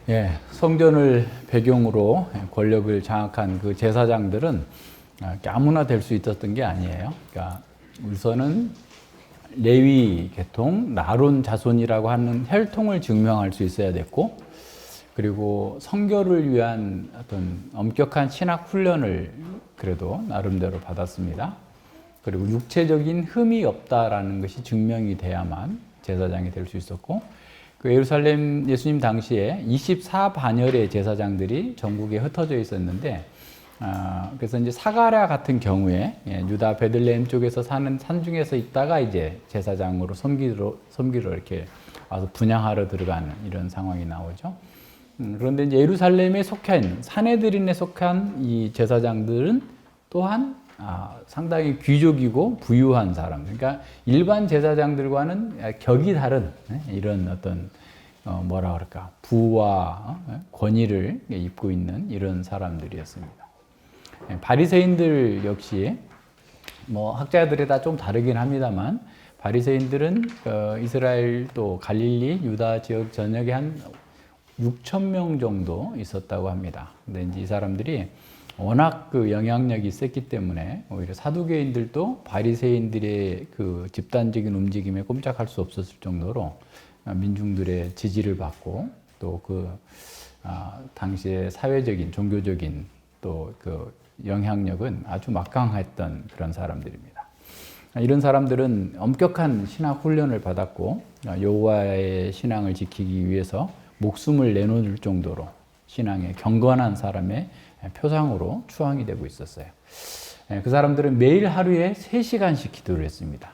예, 성전을 배경으로 권력을 장악한 그 제사장들은 아무나 될 수 있었던 게 아니에요. 그러니까 우선은 레위 계통, 나론 자손이라고 하는 혈통을 증명할 수 있어야 됐고, 그리고 성결을 위한 어떤 엄격한 신학 훈련을 그래도 나름대로 받았습니다. 그리고 육체적인 흠이 없다라는 것이 증명이 돼야만 제사장이 될 수 있었고, 그 예루살렘 예수님 당시에 24반열의 제사장들이 전국에 흩어져 있었는데, 그래서 이제 사가랴 같은 경우에 유다 베들레헴 쪽에서 사는 산중에서 있다가 이제 제사장으로 섬기러 이렇게 와서 분향하러 들어가는 이런 상황이 나오죠. 그런데 이제 예루살렘에 속한 사내들인에 속한 이 제사장들은 또한 상당히 귀족이고 부유한 사람, 그러니까 일반 제사장들과는 격이 다른 이런 어떤 뭐라 그럴까, 부와 권위를 입고 있는 이런 사람들이었습니다. 바리새인들 역시 뭐 학자들이 다 좀 다르긴 합니다만, 바리새인들은 이스라엘 또 갈릴리 유다 지역 전역에 한 6천 명 정도 있었다고 합니다. 근데 이제 이 사람들이 워낙 그 영향력이 셌기 때문에 오히려 사두개인들도 바리새인들의 그 집단적인 움직임에 꼼짝할 수 없었을 정도로 민중들의 지지를 받고, 또 그 당시의 사회적인 종교적인 또 그 영향력은 아주 막강했던 그런 사람들입니다. 이런 사람들은 엄격한 신학 훈련을 받았고, 여호와의 신앙을 지키기 위해서 목숨을 내놓을 정도로 신앙에 경건한 사람의 표상으로 추앙이 되고 있었어요. 그 사람들은 매일 하루에 3시간씩 기도를 했습니다.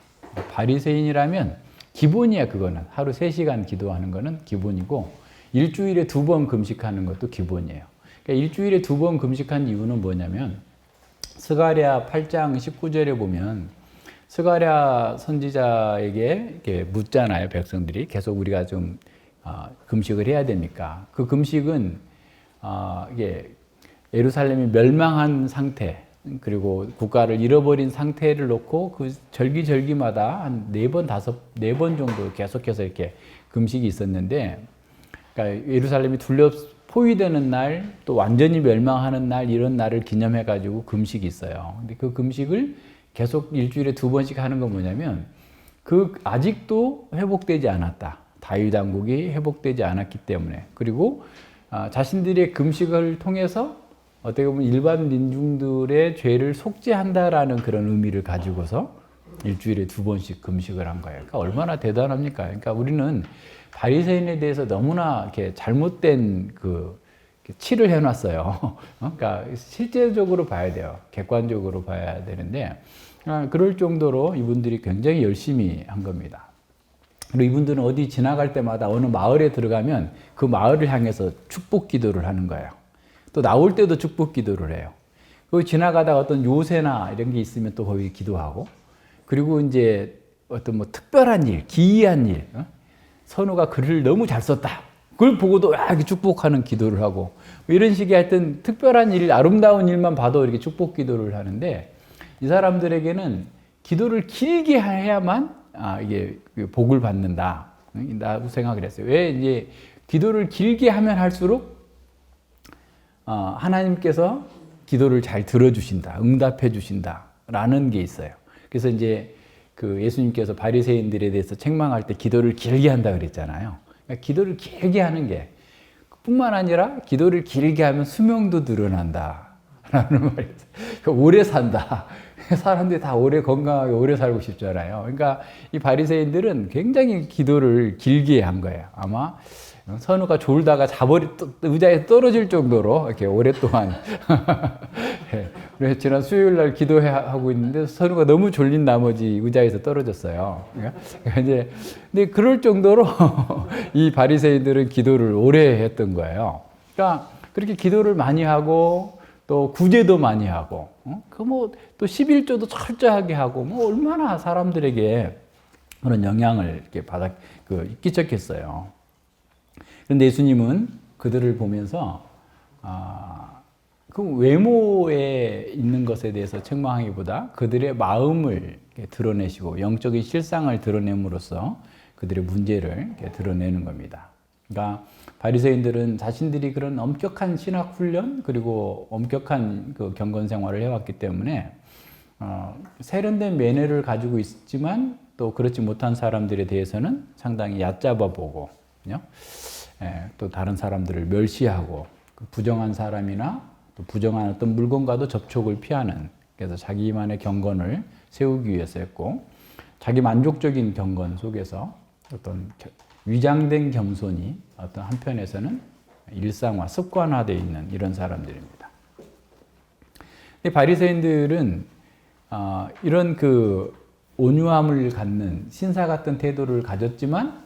바리새인이라면 기본이야. 그거는 하루 3시간 기도하는 거는 기본이고, 일주일에 2번 금식하는 것도 기본이에요. 그러니까 일주일에 2번 금식한 이유는 뭐냐면, 스가랴 8장 19절에 보면 스가랴 선지자에게 이렇게 묻잖아요. 백성들이 계속 우리가 좀 금식을 해야 됩니까? 그 금식은 이게 예루살렘이 멸망한 상태, 그리고 국가를 잃어버린 상태를 놓고 그 절기절기마다 한 4번, 4번 정도 계속해서 이렇게 금식이 있었는데, 그러니까 예루살렘이 포위되는 날, 또 완전히 멸망하는 날, 이런 날을 기념해가지고 금식이 있어요. 근데 그 금식을 계속 일주일에 2번씩 하는 건 뭐냐면, 아직도 회복되지 않았다. 다윗 왕국이 회복되지 않았기 때문에, 그리고 자신들의 금식을 통해서 어떻게 보면 일반 민중들의 죄를 속죄한다라는 그런 의미를 가지고서 일주일에 2번씩 금식을 한 거예요. 그러니까 얼마나 대단합니까? 그러니까 우리는 바리새인에 대해서 너무나 이렇게 잘못된 칠을 해놨어요. 그러니까 실제적으로 봐야 돼요. 객관적으로 봐야 되는데, 그럴 정도로 이분들이 굉장히 열심히 한 겁니다. 그리고 이분들은 어디 지나갈 때마다 어느 마을에 들어가면 그 마을을 향해서 축복 기도를 하는 거예요. 또 나올 때도 축복 기도를 해요. 그리고 지나가다가 어떤 요새나 이런 게 있으면 또 거기 기도하고, 그리고 이제 어떤 뭐 특별한 일, 기이한 일, 선우가 글을 너무 잘 썼다, 그걸 보고도 이렇게 축복하는 기도를 하고, 이런 식의 하여튼 특별한 일, 아름다운 일만 봐도 이렇게 축복 기도를 하는데, 이 사람들에게는 기도를 길게 해야만 이게 복을 받는다, 라고 생각을 했어요. 왜? 이제 기도를 길게 하면 할수록 하나님께서 기도를 잘 들어주신다, 응답해 주신다 라는 게 있어요. 그래서 이제 그 예수님께서 바리새인들에 대해서 책망할 때 기도를 길게 한다 그랬잖아요. 그러니까 기도를 길게 하는 게 뿐만 아니라, 기도를 길게 하면 수명도 늘어난다 라는 말이 있어요. 그러니까 오래 산다. 사람들이 다 오래 건강하게 오래 살고 싶잖아요. 그러니까 이 바리새인들은 굉장히 기도를 길게 한 거예요. 아마 선우가 졸다가 의자에 떨어질 정도로 이렇게 오랫동안. 그래서 지난 수요일 날 기도하고 있는데 선우가 너무 졸린 나머지 의자에서 떨어졌어요. 그러니까 이제, 근데 그럴 정도로 이 바리새인들은 기도를 오래 했던 거예요. 그러니까 그렇게 기도를 많이 하고, 또 구제도 많이 하고, 또 11조도 철저하게 하고, 얼마나 사람들에게 그런 영향을 이렇게 끼쳤겠어요. 그런데 예수님은 그들을 보면서 그 외모에 있는 것에 대해서 책망하기보다 그들의 마음을 드러내시고 영적인 실상을 드러냄으로써 그들의 문제를 드러내는 겁니다. 그러니까 바리새인들은 자신들이 그런 엄격한 신학 훈련 그리고 엄격한 그 경건 생활을 해왔기 때문에 세련된 매너를 가지고 있지만 또 그렇지 못한 사람들에 대해서는 상당히 얕잡아 보고 또 다른 사람들을 멸시하고 부정한 사람이나 또 부정한 어떤 물건과도 접촉을 피하는, 그래서 자기만의 경건을 세우기 위해서 했고, 자기 만족적인 경건 속에서 어떤 위장된 겸손이 어떤 한편에서는 일상화, 습관화되어 있는 이런 사람들입니다. 바리새인들은 이런 그 온유함을 갖는 신사 같은 태도를 가졌지만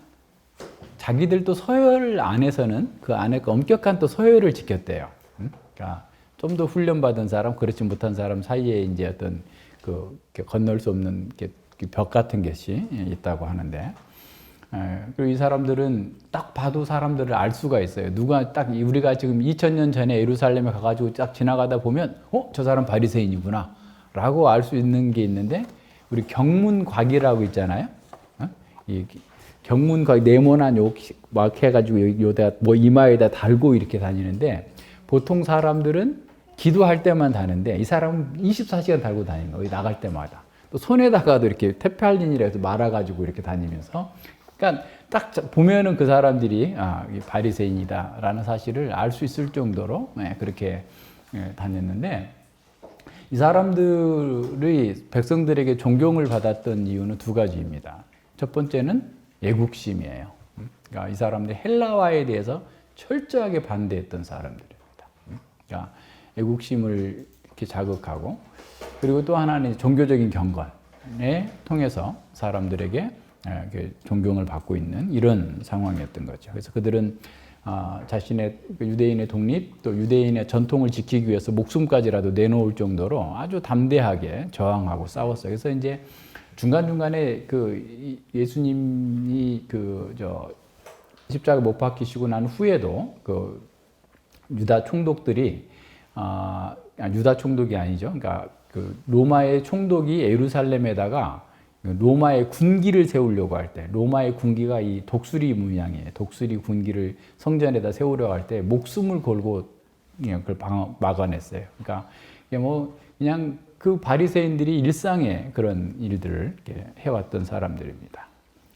자기들도 서열 안에서는 그 안에 엄격한 또 서열을 지켰대요. 그러니까 좀 더 훈련받은 사람, 그렇지 못한 사람 사이에 이제 어떤 그 건널 수 없는 벽 같은 것이 있다고 하는데, 그리고 이 사람들은 딱 봐도 사람들을 알 수가 있어요. 누가 딱 우리가 지금 2000년 전에 예루살렘에 가가지고 딱 지나가다 보면 저 사람 바리새인이구나 라고 알 수 있는 게 있는데, 우리 경문곽이라고 있잖아요. 이 경문곽 네모난 막 해가지고 요다 뭐 이마에다 달고 이렇게 다니는데, 보통 사람들은 기도할 때만 다는데 이 사람은 24시간 달고 다니는 거예요. 나갈 때마다. 또 손에다가도 이렇게 테팔린이라 해서 말아가지고 이렇게 다니면서, 그러니까 딱 보면은 그 사람들이 바리새인이다라는 사실을 알 수 있을 정도로 그렇게 다녔는데, 이 사람들의 백성들에게 존경을 받았던 이유는 두 가지입니다. 첫 번째는 애국심이에요. 그러니까 이 사람들이 헬라화에 대해서 철저하게 반대했던 사람들입니다. 그러니까 애국심을 이렇게 자극하고, 그리고 또 하나는 종교적인 경건에 통해서 사람들에게 존경을 받고 있는 이런 상황이었던 거죠. 그래서 그들은 자신의 유대인의 독립, 또 유대인의 전통을 지키기 위해서 목숨까지라도 내놓을 정도로 아주 담대하게 저항하고 싸웠어요. 그래서 이제 중간중간에 그 예수님이 십자가 못 박히시고 난 후에도 그 유다 총독들이 유다 총독이 아니죠. 그러니까 그 로마의 총독이 예루살렘에다가 로마의 군기를 세우려고 할 때, 로마의 군기가 이 독수리 모양이에요. 독수리 군기를 성전에다 세우려고 할 때 목숨을 걸고 그걸 막아냈어요. 그러니까 이게 뭐 그냥 그 바리새인들이 일상의 그런 일들을 이렇게 해왔던 사람들입니다.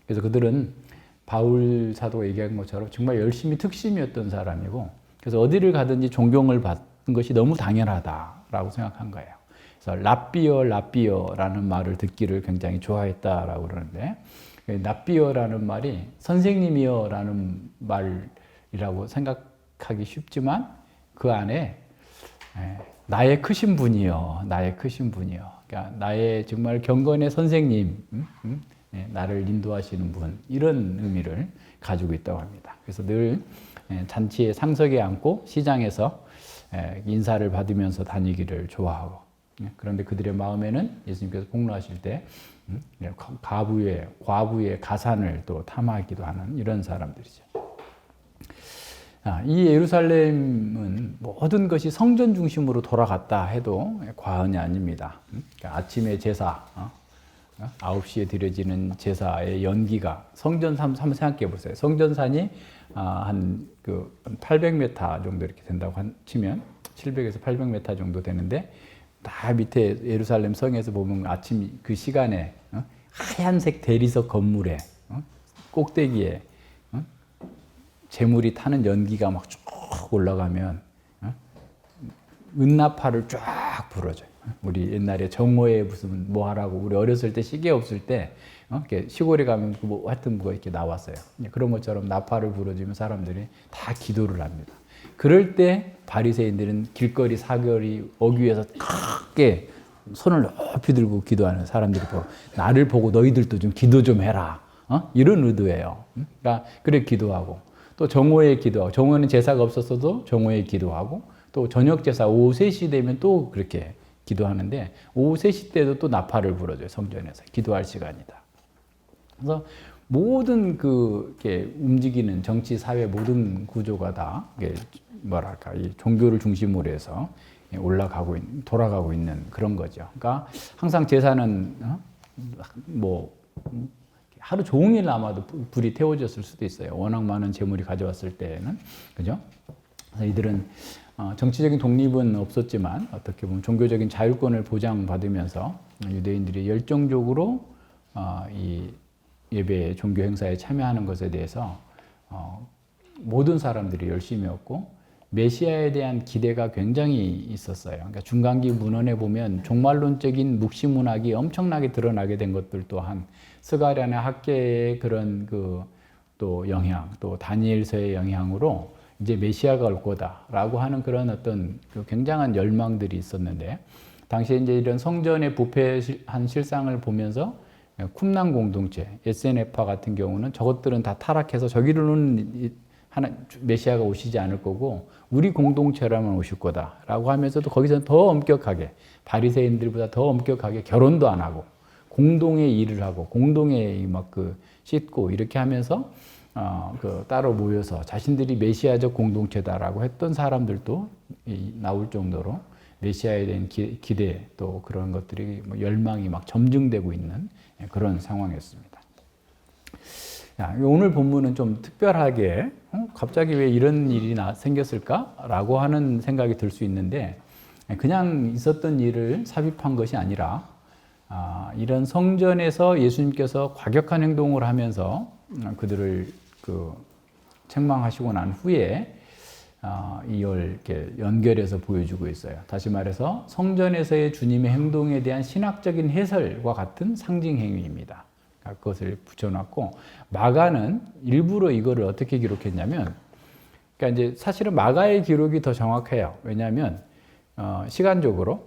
그래서 그들은 바울 사도가 얘기한 것처럼 정말 열심히 특심이었던 사람이고, 그래서 어디를 가든지 존경을 받는 것이 너무 당연하다라고 생각한 거예요. 그래서 라삐어라는 말을 듣기를 굉장히 좋아했다라고 그러는데, 라삐어라는 말이 선생님이여라는 말이라고 생각하기 쉽지만 그 안에 나의 크신 분이여, 나의 크신 분이여, 그러니까 나의 정말 경건의 선생님, 나를 인도하시는 분, 이런 의미를 가지고 있다고 합니다. 그래서 늘 잔치의 상석에 앉고 시장에서 인사를 받으면서 다니기를 좋아하고, 그런데 그들의 마음에는 예수님께서 폭로하실 때 과부의 가산을 또 탐하기도 하는 이런 사람들이죠. 이 예루살렘은 모든 것이 성전 중심으로 돌아갔다 해도 과언이 아닙니다. 그러니까 아침에 제사, 9시에 드려지는 제사의 연기가 성전 한번 생각해 보세요. 성전산이 한 800m 정도 이렇게 된다고 치면 700에서 800m 정도 되는데, 다 밑에 예루살렘 성에서 보면 아침 그 시간에 하얀색 대리석 건물에 꼭대기에 재물이 타는 연기가 막 쭉 올라가면 은나팔을 쫙 불어줘요. 우리 옛날에 정오에 무슨 뭐 하라고, 우리 어렸을 때 시계 없을 때 이렇게 시골에 가면 하여튼 뭐 이렇게 나왔어요. 그런 것처럼 나팔을 불어주면 사람들이 다 기도를 합니다. 그럴 때 바리새인들은 길거리 사거리 어귀에서 크게 손을 높이 들고 기도하는 사람들이 나를 보고 너희들도 좀 기도 좀 해라, 이런 의도예요. 그러니까 그래 기도하고, 또 정오에 기도하고, 정오에는 제사가 없었어도 정오에 기도하고, 또 저녁 제사 오후 3시 되면 또 그렇게 기도하는데, 오후 3시 때도 또 나팔을 불어줘요. 성전에서 기도할 시간이다. 그래서 모든 이렇게 움직이는 정치, 사회 모든 구조가 다 이 종교를 중심으로 해서 돌아가고 있는 그런 거죠. 그러니까 항상 제사는 하루 종일 아마도 불이 태워졌을 수도 있어요. 워낙 많은 재물이 가져왔을 때는. 그죠? 그래서 이들은 정치적인 독립은 없었지만 어떻게 보면 종교적인 자율권을 보장받으면서 유대인들이 열정적으로 이 예배 종교 행사에 참여하는 것에 대해서 모든 사람들이 열심이었고 메시아에 대한 기대가 굉장히 있었어요. 그러니까 중간기 문헌에 보면 종말론적인 묵시문학이 엄청나게 드러나게 된 것들 또한 스가랴나 학계의 그런 또 영향, 또 다니엘서의 영향으로 이제 메시아가 올 거다라고 하는 그런 어떤 굉장한 열망들이 있었는데 당시에 이제 이런 성전의 부패한 실상을 보면서 쿰난 공동체, SNF파 같은 경우는 저것들은 다 타락해서 저기로는 메시아가 오시지 않을 거고 우리 공동체라면 오실 거다라고 하면서도 거기서는 더 엄격하게 바리새인들보다 더 엄격하게 결혼도 안 하고 공동의 일을 하고 공동의 막 씻고 이렇게 하면서 따로 모여서 자신들이 메시아적 공동체다라고 했던 사람들도 나올 정도로 메시아에 대한 기대 또 그런 것들이 열망이 막 점증되고 있는 그런 상황이었습니다. 오늘 본문은 좀 특별하게 갑자기 왜 이런 일이 생겼을까라고 하는 생각이 들 수 있는데 그냥 있었던 일을 삽입한 것이 아니라 이런 성전에서 예수님께서 과격한 행동을 하면서 그들을 책망하시고 난 후에 이걸 이렇게 연결해서 보여주고 있어요. 다시 말해서 성전에서의 주님의 행동에 대한 신학적인 해설과 같은 상징 행위입니다. 그것을 붙여놨고 마가는 일부러 이거를 어떻게 기록했냐면, 그러니까 이제 사실은 마가의 기록이 더 정확해요. 왜냐하면 시간적으로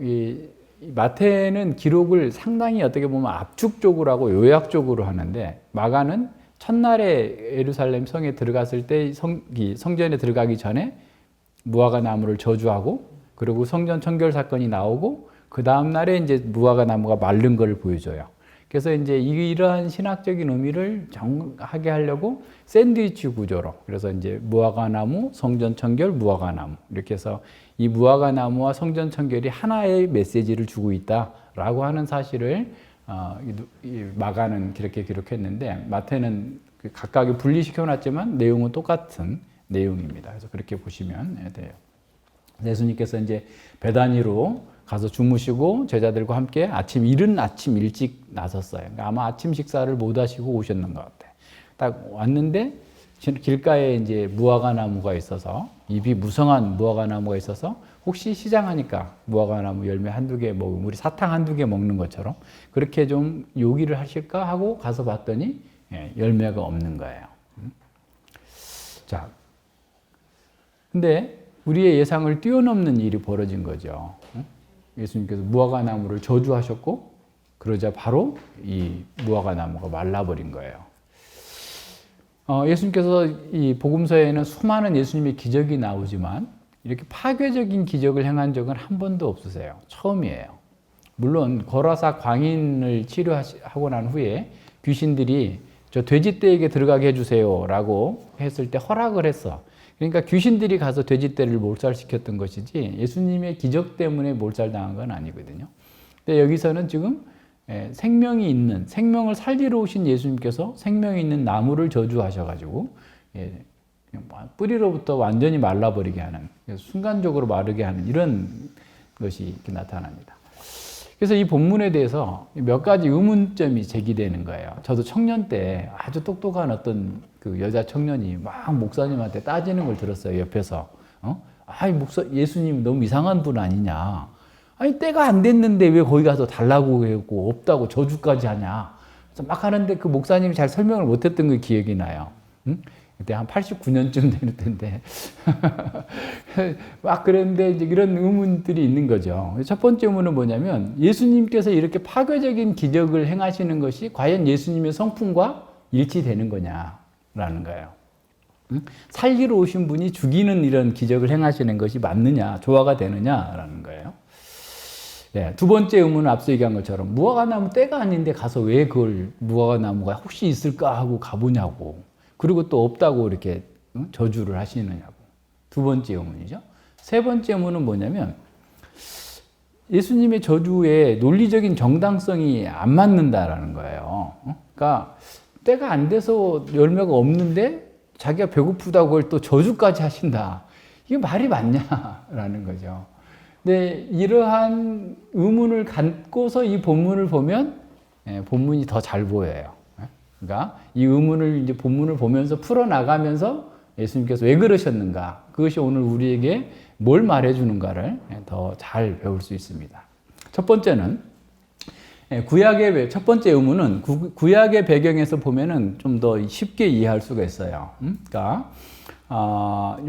이 마태는 기록을 상당히 어떻게 보면 압축적으로 하고 요약적으로 하는데 마가는 첫날에 예루살렘 성에 들어갔을 때 성전에 들어가기 전에 무화과 나무를 저주하고 그리고 성전 청결 사건이 나오고 그 다음 날에 이제 무화과 나무가 마른 걸 보여줘요. 그래서 이제 이러한 신학적인 의미를 정하게 하려고 샌드위치 구조로 그래서 이제 무화과 나무, 성전 청결, 무화과 나무 이렇게 해서 이 무화과 나무와 성전 청결이 하나의 메시지를 주고 있다라고 하는 사실을 마가는 그렇게 기록했는데 마태는 각각이 분리시켜 놨지만 내용은 똑같은 내용입니다. 그래서 그렇게 보시면 돼요. 예수님께서 이제 베다니로 가서 주무시고 제자들과 함께 이른 아침 일찍 나섰어요. 그러니까 아마 아침 식사를 못 하시고 오셨는 것 같아요. 딱 왔는데 길가에 이제 무화과 나무가 있어서 잎이 무성한 무화과 나무가 있어서 혹시 시장하니까 무화과 나무 열매 한두 개 먹으면 우리 사탕 한두 개 먹는 것처럼 그렇게 좀 요기를 하실까 하고 가서 봤더니 열매가 없는 거예요. 자, 근데 우리의 예상을 뛰어넘는 일이 벌어진 거죠. 예수님께서 무화과 나무를 저주하셨고 그러자 바로 이 무화과 나무가 말라버린 거예요. 예수님께서 이 복음서에는 수많은 예수님의 기적이 나오지만 이렇게 파괴적인 기적을 행한 적은 한 번도 없으세요. 처음이에요. 물론 거라사 광인을 치료하고 난 후에 귀신들이 저 돼지떼에게 들어가게 해주세요 라고 했을 때 허락을 했어. 그러니까 귀신들이 가서 돼지떼를 몰살시켰던 것이지 예수님의 기적 때문에 몰살당한 건 아니거든요. 근데 여기서는 지금 생명을 살리러 오신 예수님께서 생명이 있는 나무를 저주하셔가지고 뿌리로부터 완전히 말라버리게 하는, 순간적으로 마르게 하는 이런 것이 이렇게 나타납니다. 그래서 이 본문에 대해서 몇 가지 의문점이 제기되는 거예요. 저도 청년 때 아주 똑똑한 어떤 그 여자 청년이 막 목사님한테 따지는 걸 들었어요. 옆에서. 예수님 너무 이상한 분 아니냐. 아니, 때가 안 됐는데 왜 거기 가서 달라고 했고 없다고 저주까지 하냐. 그래서 막 하는데 그 목사님이 잘 설명을 못했던 게 기억이 나요. 응? 그때 한 89년쯤 되는 텐데. 막 그런데 이제 이런 의문들이 있는 거죠. 첫 번째 의문은 뭐냐면 예수님께서 이렇게 파괴적인 기적을 행하시는 것이 과연 예수님의 성품과 일치되는 거냐라는 거예요. 살리러 오신 분이 죽이는 이런 기적을 행하시는 것이 맞느냐, 조화가 되느냐라는 거예요. 네, 두 번째 의문은 앞서 얘기한 것처럼 무화과 나무 때가 아닌데 가서 왜 그걸 무화과 나무가 혹시 있을까 하고 가보냐고. 그리고 또 없다고 이렇게 저주를 하시느냐고. 두 번째 의문이죠. 세 번째 의문은 뭐냐면 예수님의 저주에 논리적인 정당성이 안 맞는다라는 거예요. 그러니까 때가 안 돼서 열매가 없는데 자기가 배고프다고 그걸 또 저주까지 하신다. 이게 말이 맞냐라는 거죠. 근데 이러한 의문을 갖고서 이 본문을 보면 본문이 더 잘 보여요. 그러니까 이 의문을 이제 본문을 보면서 풀어나가면서 예수님께서 왜 그러셨는가, 그것이 오늘 우리에게 뭘 말해주는가를 더 잘 배울 수 있습니다. 첫 번째는 구약의 첫 번째 의문은 구약의 배경에서 보면은 좀 더 쉽게 이해할 수가 있어요. 그러니까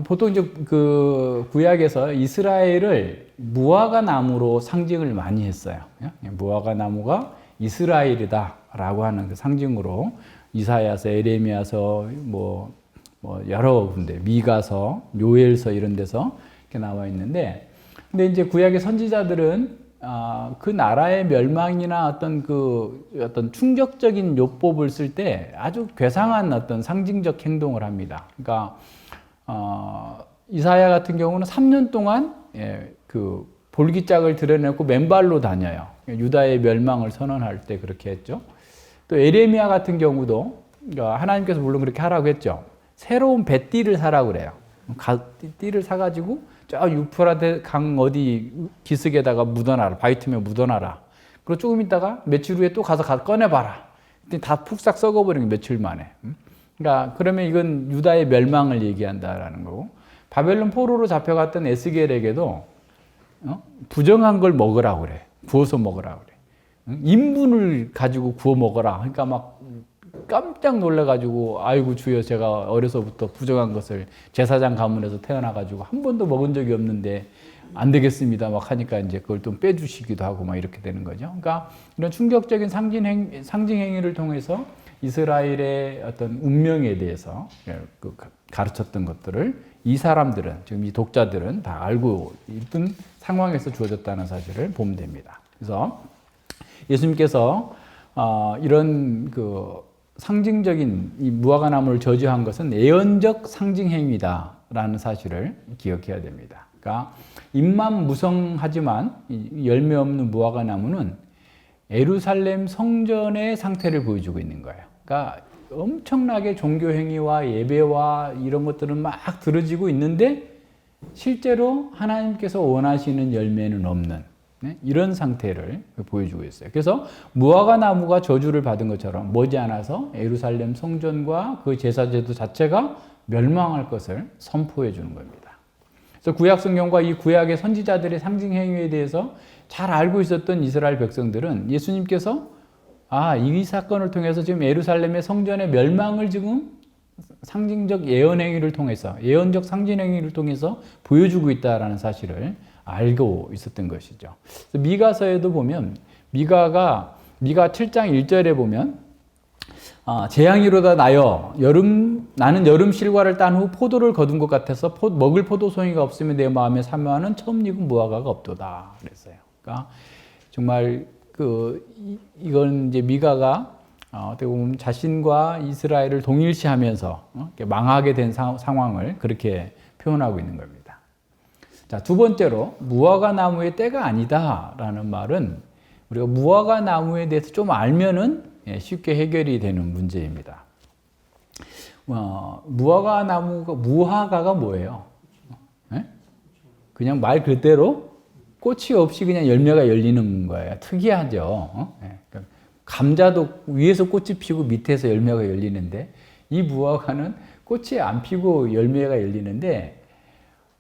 보통 이제 그 구약에서 이스라엘을 무화과 나무로 상징을 많이 했어요. 무화과 나무가 이스라엘이다라고 하는 그 상징으로 이사야서, 에레미야서, 뭐 여러 군데, 미가서, 요엘서 이런 데서 이렇게 나와 있는데, 근데 이제 구약의 선지자들은 그 나라의 멸망이나 어떤 충격적인 요법을 쓸 때 아주 괴상한 어떤 상징적 행동을 합니다. 그러니까 이사야 같은 경우는 3년 동안 그 볼기짝을 드러내고 맨발로 다녀요. 유다의 멸망을 선언할 때 그렇게 했죠. 또 에레미야 같은 경우도 하나님께서 물론 그렇게 하라고 했죠. 새로운 뱃띠를 사라고 그래요. 띠를 사가지고 저 유프라데 강 어디 기슭에다가 묻어놔라. 바위 틈에 묻어놔라. 그리고 조금 있다가 며칠 후에 또 가서 꺼내봐라. 그때 다 푹싹 썩어버린 게 며칠 만에. 그러니까 그러면 이건 유다의 멸망을 얘기한다라는 거고, 바벨론 포로로 잡혀갔던 에스겔에게도 부정한 걸 먹으라고 그래. 구워서 먹으라고 그래. 인분을 가지고 구워 먹어라. 그러니까 막 깜짝 놀라가지고, 아이고 주여, 제가 어려서부터 부정한 것을 제사장 가문에서 태어나가지고 한 번도 먹은 적이 없는데 안 되겠습니다 막 하니까 이제 그걸 좀 빼주시기도 하고 막 이렇게 되는 거죠. 그러니까 이런 충격적인 상징 행위를 통해서 이스라엘의 어떤 운명에 대해서 가르쳤던 것들을 이 사람들은, 지금 이 독자들은 다 알고 있던 상황에서 주어졌다는 사실을 보면 됩니다. 그래서 예수님께서 이런 그 상징적인 이 무화과 나무를 저주한 것은 예언적 상징 행위다라는 사실을 기억해야 됩니다. 그러니까 잎만 무성하지만 열매 없는 무화과 나무는 예루살렘 성전의 상태를 보여주고 있는 거예요. 그러니까 엄청나게 종교 행위와 예배와 이런 것들은 막 들어지고 있는데 실제로 하나님께서 원하시는 열매는 없는 이런 상태를 보여주고 있어요. 그래서 무화과 나무가 저주를 받은 것처럼 머지않아서 예루살렘 성전과 그 제사제도 자체가 멸망할 것을 선포해 주는 겁니다. 그래서 구약 성경과 이 구약의 선지자들의 상징 행위에 대해서 잘 알고 있었던 이스라엘 백성들은 예수님께서 이 사건을 통해서 지금 예루살렘의 성전의 멸망을 지금 상징적 예언 행위를 통해서, 예언적 상징 행위를 통해서 보여주고 있다라는 사실을 알고 있었던 것이죠. 미가서에도 보면 미가 7장 1절에 보면 재앙이로다 나여 나는 여름 실과를 딴 후 포도를 거둔 것 같아서 먹을 포도송이가 없으면 내 마음에 사모하는 처음 익은 무화과가 없도다 그랬어요. 그러니까 정말 이건 이제 미가가 어떻게 보면 자신과 이스라엘을 동일시하면서 망하게 된 상황을 그렇게 표현하고 있는 겁니다. 자, 두 번째로 무화과 나무의 때가 아니다라는 말은 우리가 무화과 나무에 대해서 좀 알면은 쉽게 해결이 되는 문제입니다. 무화과가 뭐예요? 그냥 말 그대로 꽃이 없이 그냥 열매가 열리는 거예요. 특이하죠. 감자도 위에서 꽃이 피고 밑에서 열매가 열리는데 이 무화과는 꽃이 안 피고 열매가 열리는데,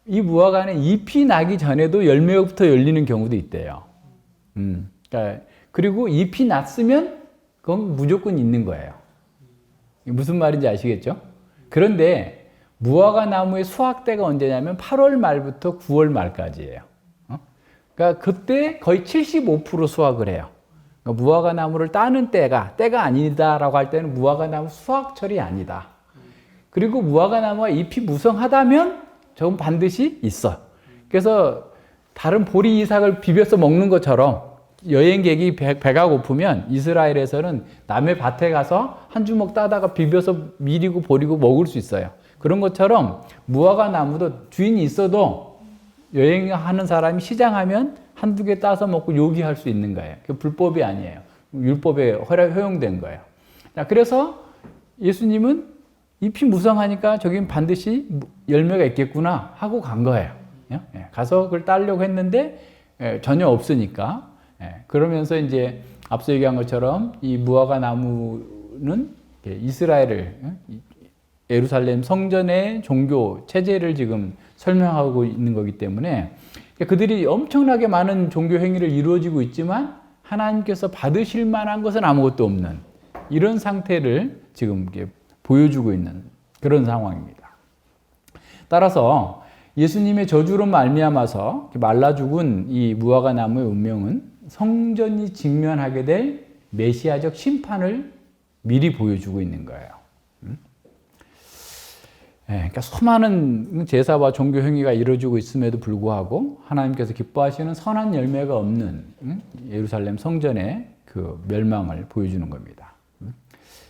이 무화과는 잎이 나기 전에도 열매부터 열리는 경우도 있대요. 그러니까 그리고 잎이 났으면 그건 무조건 있는 거예요. 무슨 말인지 아시겠죠? 그런데 무화과 나무의 수확 때가 언제냐면 8월 말부터 9월 말까지예요. 그러니까 그때 거의 75% 수확을 해요. 그러니까 무화과 나무를 따는 때가 아니다라고 할 때는 무화과 나무 수확철이 아니다. 그리고 무화과 나무가 잎이 무성하다면 저건 반드시 있어. 그래서 다른 보리 이삭을 비벼서 먹는 것처럼 여행객이 배가 고프면 이스라엘에서는 남의 밭에 가서 한 주먹 따다가 비벼서 미리고 버리고 먹을 수 있어요. 그런 것처럼 무화과 나무도 주인이 있어도 여행하는 사람이 시장하면 한두 개 따서 먹고 요기할 수 있는 거예요. 그게 불법이 아니에요. 율법에 허용된 거예요. 자, 그래서 예수님은 잎이 무성하니까 저긴 반드시 열매가 있겠구나 하고 간 거예요. 가서 그걸 따려고 했는데 전혀 없으니까. 그러면서 이제 앞서 얘기한 것처럼 이 무화과 나무는 이스라엘을, 예루살렘 성전의 종교 체제를 지금 설명하고 있는 거기 때문에 그들이 엄청나게 많은 종교 행위를 이루어지고 있지만 하나님께서 받으실 만한 것은 아무것도 없는 이런 상태를 지금 보여주고 있는 그런 상황입니다. 따라서 예수님의 저주로 말미암아서 말라 죽은 이 무화과 나무의 운명은 성전이 직면하게 될 메시아적 심판을 미리 보여주고 있는 거예요. 그러니까 수많은 제사와 종교 행위가 이루어지고 있음에도 불구하고 하나님께서 기뻐하시는 선한 열매가 없는 예루살렘 성전의 그 멸망을 보여주는 겁니다.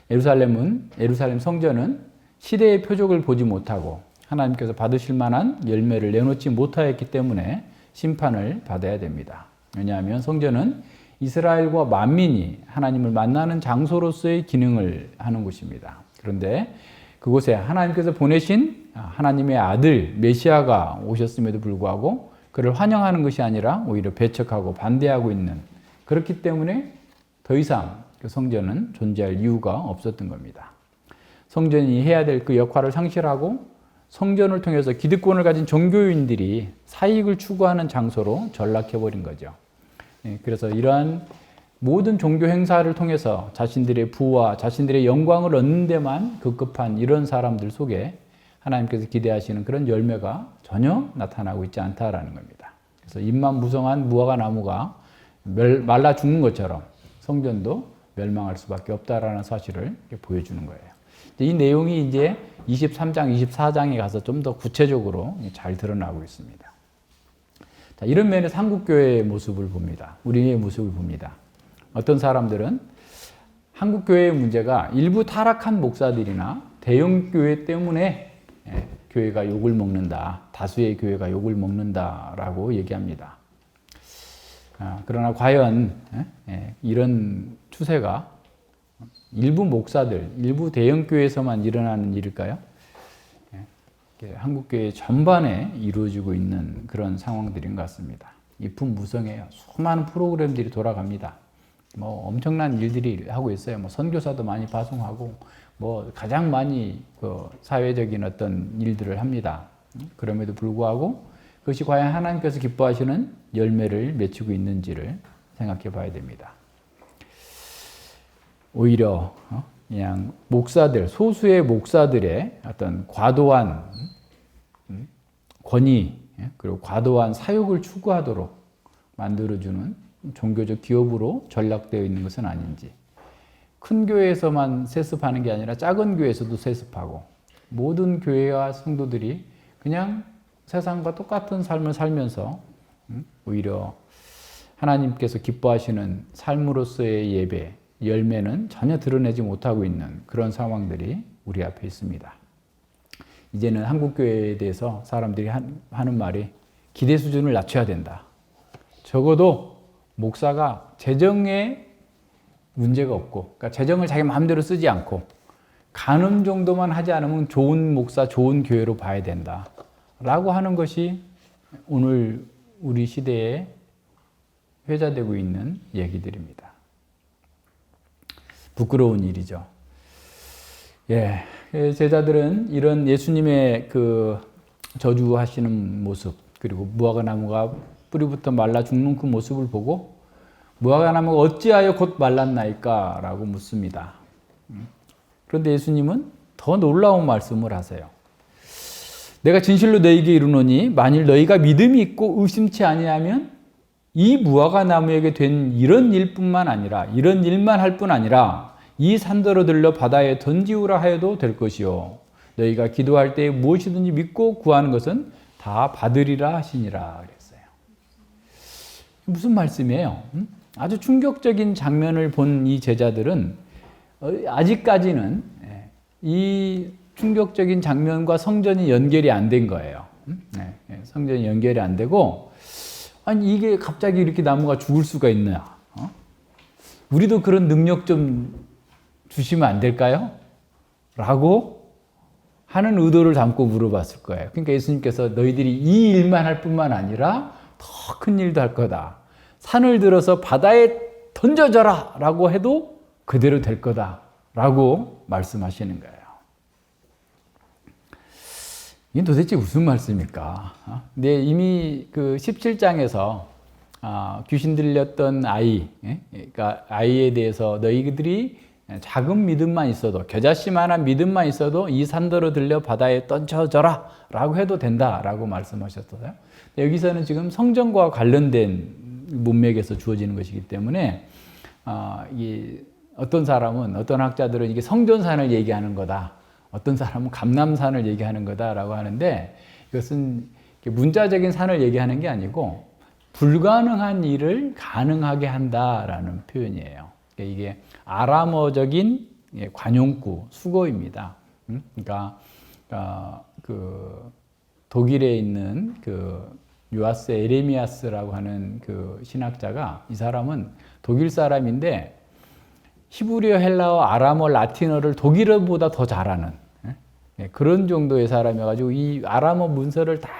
예루살렘 성전은 시대의 표적을 보지 못하고 하나님께서 받으실 만한 열매를 내놓지 못하였기 때문에 심판을 받아야 됩니다. 왜냐하면 성전은 이스라엘과 만민이 하나님을 만나는 장소로서의 기능을 하는 곳입니다. 그런데 그곳에 하나님께서 보내신 하나님의 아들 메시아가 오셨음에도 불구하고 그를 환영하는 것이 아니라 오히려 배척하고 반대하고 있는, 그렇기 때문에 더 이상 그 성전은 존재할 이유가 없었던 겁니다. 성전이 해야 될 그 역할을 상실하고 성전을 통해서 기득권을 가진 종교인들이 사익을 추구하는 장소로 전락해버린 거죠. 그래서 이러한 모든 종교 행사를 통해서 자신들의 부와 자신들의 영광을 얻는 데만 급급한 이런 사람들 속에 하나님께서 기대하시는 그런 열매가 전혀 나타나고 있지 않다라는 겁니다. 그래서 잎만 무성한 무화과 나무가 말라 죽는 것처럼 성전도 멸망할 수밖에 없다라는 사실을 보여주는 거예요. 이 내용이 이제 23장, 24장에 가서 좀 더 구체적으로 잘 드러나고 있습니다. 자, 이런 면에서 한국교회의 모습을 봅니다. 우리의 모습을 봅니다. 어떤 사람들은 한국교회의 문제가 일부 타락한 목사들이나 대형교회 때문에 교회가 욕을 먹는다, 다수의 교회가 욕을 먹는다라고 얘기합니다. 그러나 과연 이런 추세가 일부 목사들, 일부 대형교회에서만 일어나는 일일까요? 한국교회 전반에 이루어지고 있는 그런 상황들인 것 같습니다. 이품무성해요. 수많은 프로그램들이 돌아갑니다. 뭐 엄청난 일들이 하고 있어요. 뭐 선교사도 많이 파송하고 뭐 가장 많이 그 사회적인 어떤 일들을 합니다. 그럼에도 불구하고 그것이 과연 하나님께서 기뻐하시는 열매를 맺히고 있는지를 생각해 봐야 됩니다. 오히려 그냥 목사들, 소수의 목사들의 어떤 과도한 권위 그리고 과도한 사욕을 추구하도록 만들어주는 종교적 기업으로 전락되어 있는 것은 아닌지, 큰 교회에서만 세습하는 게 아니라 작은 교회에서도 세습하고 모든 교회와 성도들이 그냥 세상과 똑같은 삶을 살면서 오히려 하나님께서 기뻐하시는 삶으로서의 예배, 열매는 전혀 드러내지 못하고 있는 그런 상황들이 우리 앞에 있습니다. 이제는 한국교회에 대해서 사람들이 하는 말이 기대 수준을 낮춰야 된다. 적어도 목사가 재정에 문제가 없고, 그러니까 재정을 자기 마음대로 쓰지 않고 간음 정도만 하지 않으면 좋은 목사, 좋은 교회로 봐야 된다 라고 하는 것이 오늘 우리 시대에 회자되고 있는 얘기들입니다. 부끄러운 일이죠. 제자들은 이런 예수님의 그 저주하시는 모습, 그리고 무화과 나무가 뿌리부터 말라 죽는 그 모습을 보고 무화과 나무가 어찌하여 곧 말랐나이까? 라고 묻습니다. 그런데 예수님은 더 놀라운 말씀을 하세요. 내가 진실로 너희에게 이르노니 만일 너희가 믿음이 있고 의심치 아니하면 이 무화과 나무에게 된 이런 일뿐만 아니라, 이런 일만 할 뿐 아니라 이 산더러 들러 바다에 던지우라 하여도 될 것이요 너희가 기도할 때에 무엇이든지 믿고 구하는 것은 다 받으리라 하시니라 그랬어요. 무슨 말씀이에요? 아주 충격적인 장면을 본 이 제자들은 아직까지는 이 충격적인 장면과 성전이 연결이 안 된 거예요. 성전이 연결이 안 되고, 아니 이게 갑자기 이렇게 나무가 죽을 수가 있나? 우리도 그런 능력 좀 주시면 안 될까요? 라고 하는 의도를 담고 물어봤을 거예요. 그러니까 예수님께서 너희들이 이 일만 할 뿐만 아니라 더 큰 일도 할 거다. 산을 들어서 바다에 던져져라 라고 해도 그대로 될 거다 라고 말씀하시는 거예요. 이게 도대체 무슨 말씀입니까? 근데 이미 그 17장에서 귀신 들렸던 아이, 그러니까 아이에 대해서 너희들이 작은 믿음만 있어도, 겨자씨만한 믿음만 있어도 이 산더러 들려 바다에 던져져라 라고 해도 된다 라고 말씀하셨어요. 여기서는 지금 성전과 관련된 문맥에서 주어지는 것이기 때문에 어떤 사람은, 어떤 학자들은 이게 성전산을 얘기하는 거다, 어떤 사람은 감람산을 얘기하는 거다라고 하는데, 이것은 문자적인 산을 얘기하는 게 아니고 불가능한 일을 가능하게 한다라는 표현이에요. 이게 아람어적인 관용구, 수거입니다. 그러니까 그 독일에 있는 그 요하스 에레미아스라고 하는 그 신학자가, 이 사람은 독일 사람인데 히브리어, 헬라어, 아람어, 라틴어를 독일어보다 더 잘하는 그런 정도의 사람이어가지고 이 아람어 문서를 다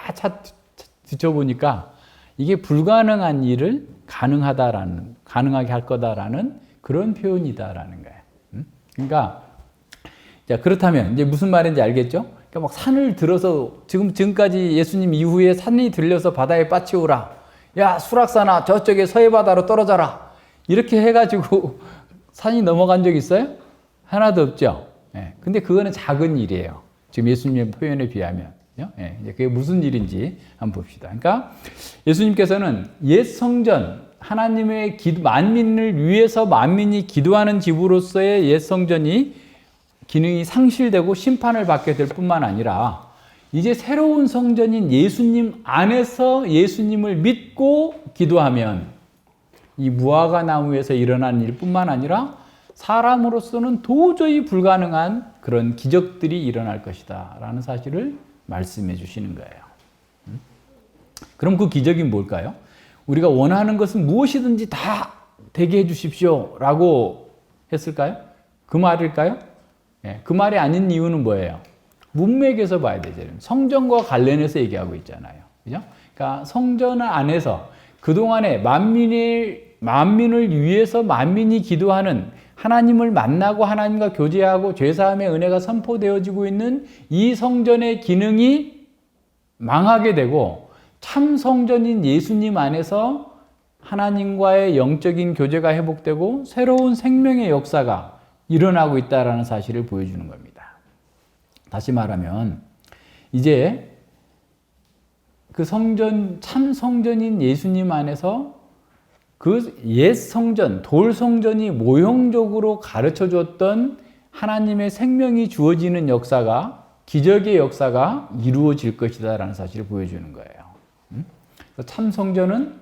뒤쳐보니까 이게 불가능한 일을 가능하게 할 거다라는 그런 표현이다라는 거예요. 그러니까 자, 그렇다면 이제 무슨 말인지 알겠죠? 그러니까 막 산을 들어서 지금까지 예수님 이후에 산이 들려서 바다에 빠치우라. 야, 수락산아 저쪽에 서해바다로 떨어져라. 이렇게 해가지고 산이 넘어간 적 있어요? 하나도 없죠. 근데 그거는 작은 일이에요. 지금 예수님의 표현에 비하면. 이제 그게 무슨 일인지 한번 봅시다. 그러니까 예수님께서는 옛 성전, 하나님의 만민을 위해서 만민이 기도하는 집으로서의 옛 성전이 기능이 상실되고 심판을 받게 될 뿐만 아니라 이제 새로운 성전인 예수님 안에서 예수님을 믿고 기도하면 이 무화과 나무에서 일어난 일뿐만 아니라 사람으로서는 도저히 불가능한 그런 기적들이 일어날 것이다 라는 사실을 말씀해 주시는 거예요. 그럼 그 기적이 뭘까요? 우리가 원하는 것은 무엇이든지 다 되게 해 주십시오 라고 했을까요? 그 말일까요? 그 말이 아닌 이유는 뭐예요? 문맥에서 봐야 되죠. 성전과 관련해서 얘기하고 있잖아요. 그죠? 그러니까 성전 안에서 그동안에 만민을 위해서 만민이 기도하는, 하나님을 만나고 하나님과 교제하고 죄사함의 은혜가 선포되어지고 있는 이 성전의 기능이 망하게 되고 참 성전인 예수님 안에서 하나님과의 영적인 교제가 회복되고 새로운 생명의 역사가 일어나고 있다는 사실을 보여주는 겁니다. 다시 말하면 이제 그 성전, 참 성전인 예수님 안에서 그 옛 성전, 돌 성전이 모형적으로 가르쳐 줬던 하나님의 생명이 주어지는 역사가, 기적의 역사가 이루어질 것이다 라는 사실을 보여주는 거예요. 참 성전은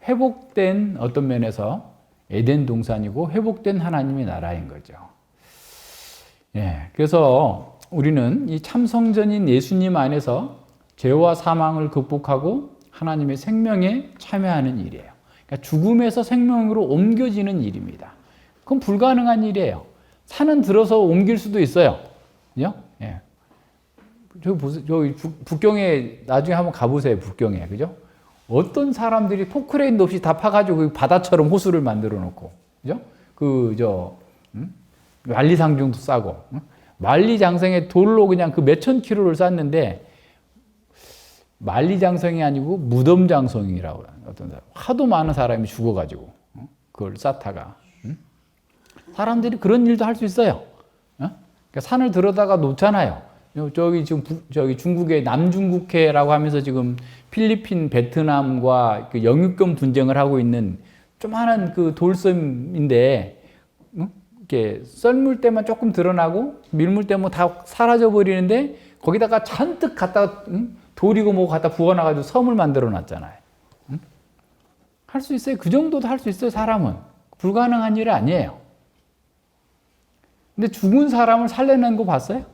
회복된, 어떤 면에서 에덴 동산이고 회복된 하나님의 나라인 거죠. 그래서 우리는 이 참 성전인 예수님 안에서 죄와 사망을 극복하고 하나님의 생명에 참여하는 일이에요. 그러니까 죽음에서 생명으로 옮겨지는 일입니다. 그건 불가능한 일이에요. 산은 들어서 옮길 수도 있어요. 그죠? 저기 보세요. 저기 북경에 나중에 한번 가보세요. 북경에. 그죠? 어떤 사람들이 포크레인도 없이 다 파가지고 바다처럼 호수를 만들어 놓고. 그죠? 만리장성도 싸고. 만리장성에 돌로 그냥 그 몇천 킬로를 쌌는데 만리장성이 아니고 무덤장성이라고 어떤 사람, 하도 많은 사람이 죽어가지고 그걸 쌓다가 사람들이 그런 일도 할 수 있어요. 그러니까 산을 들어다가 놓잖아요. 저기 지금 저기 중국의 남중국해라고 하면서 지금 필리핀, 베트남과 그 영유권 분쟁을 하고 있는 조그마한 그 돌섬인데 이렇게 썰물 때만 조금 드러나고 밀물 때면 다 사라져 버리는데 거기다가 잔뜩 갖다가 돌이고 뭐 갖다 부어놔가지고 섬을 만들어 놨잖아요. 할 수 있어요. 그 정도도 할 수 있어요. 사람은. 불가능한 일이 아니에요. 근데 죽은 사람을 살려낸 거 봤어요?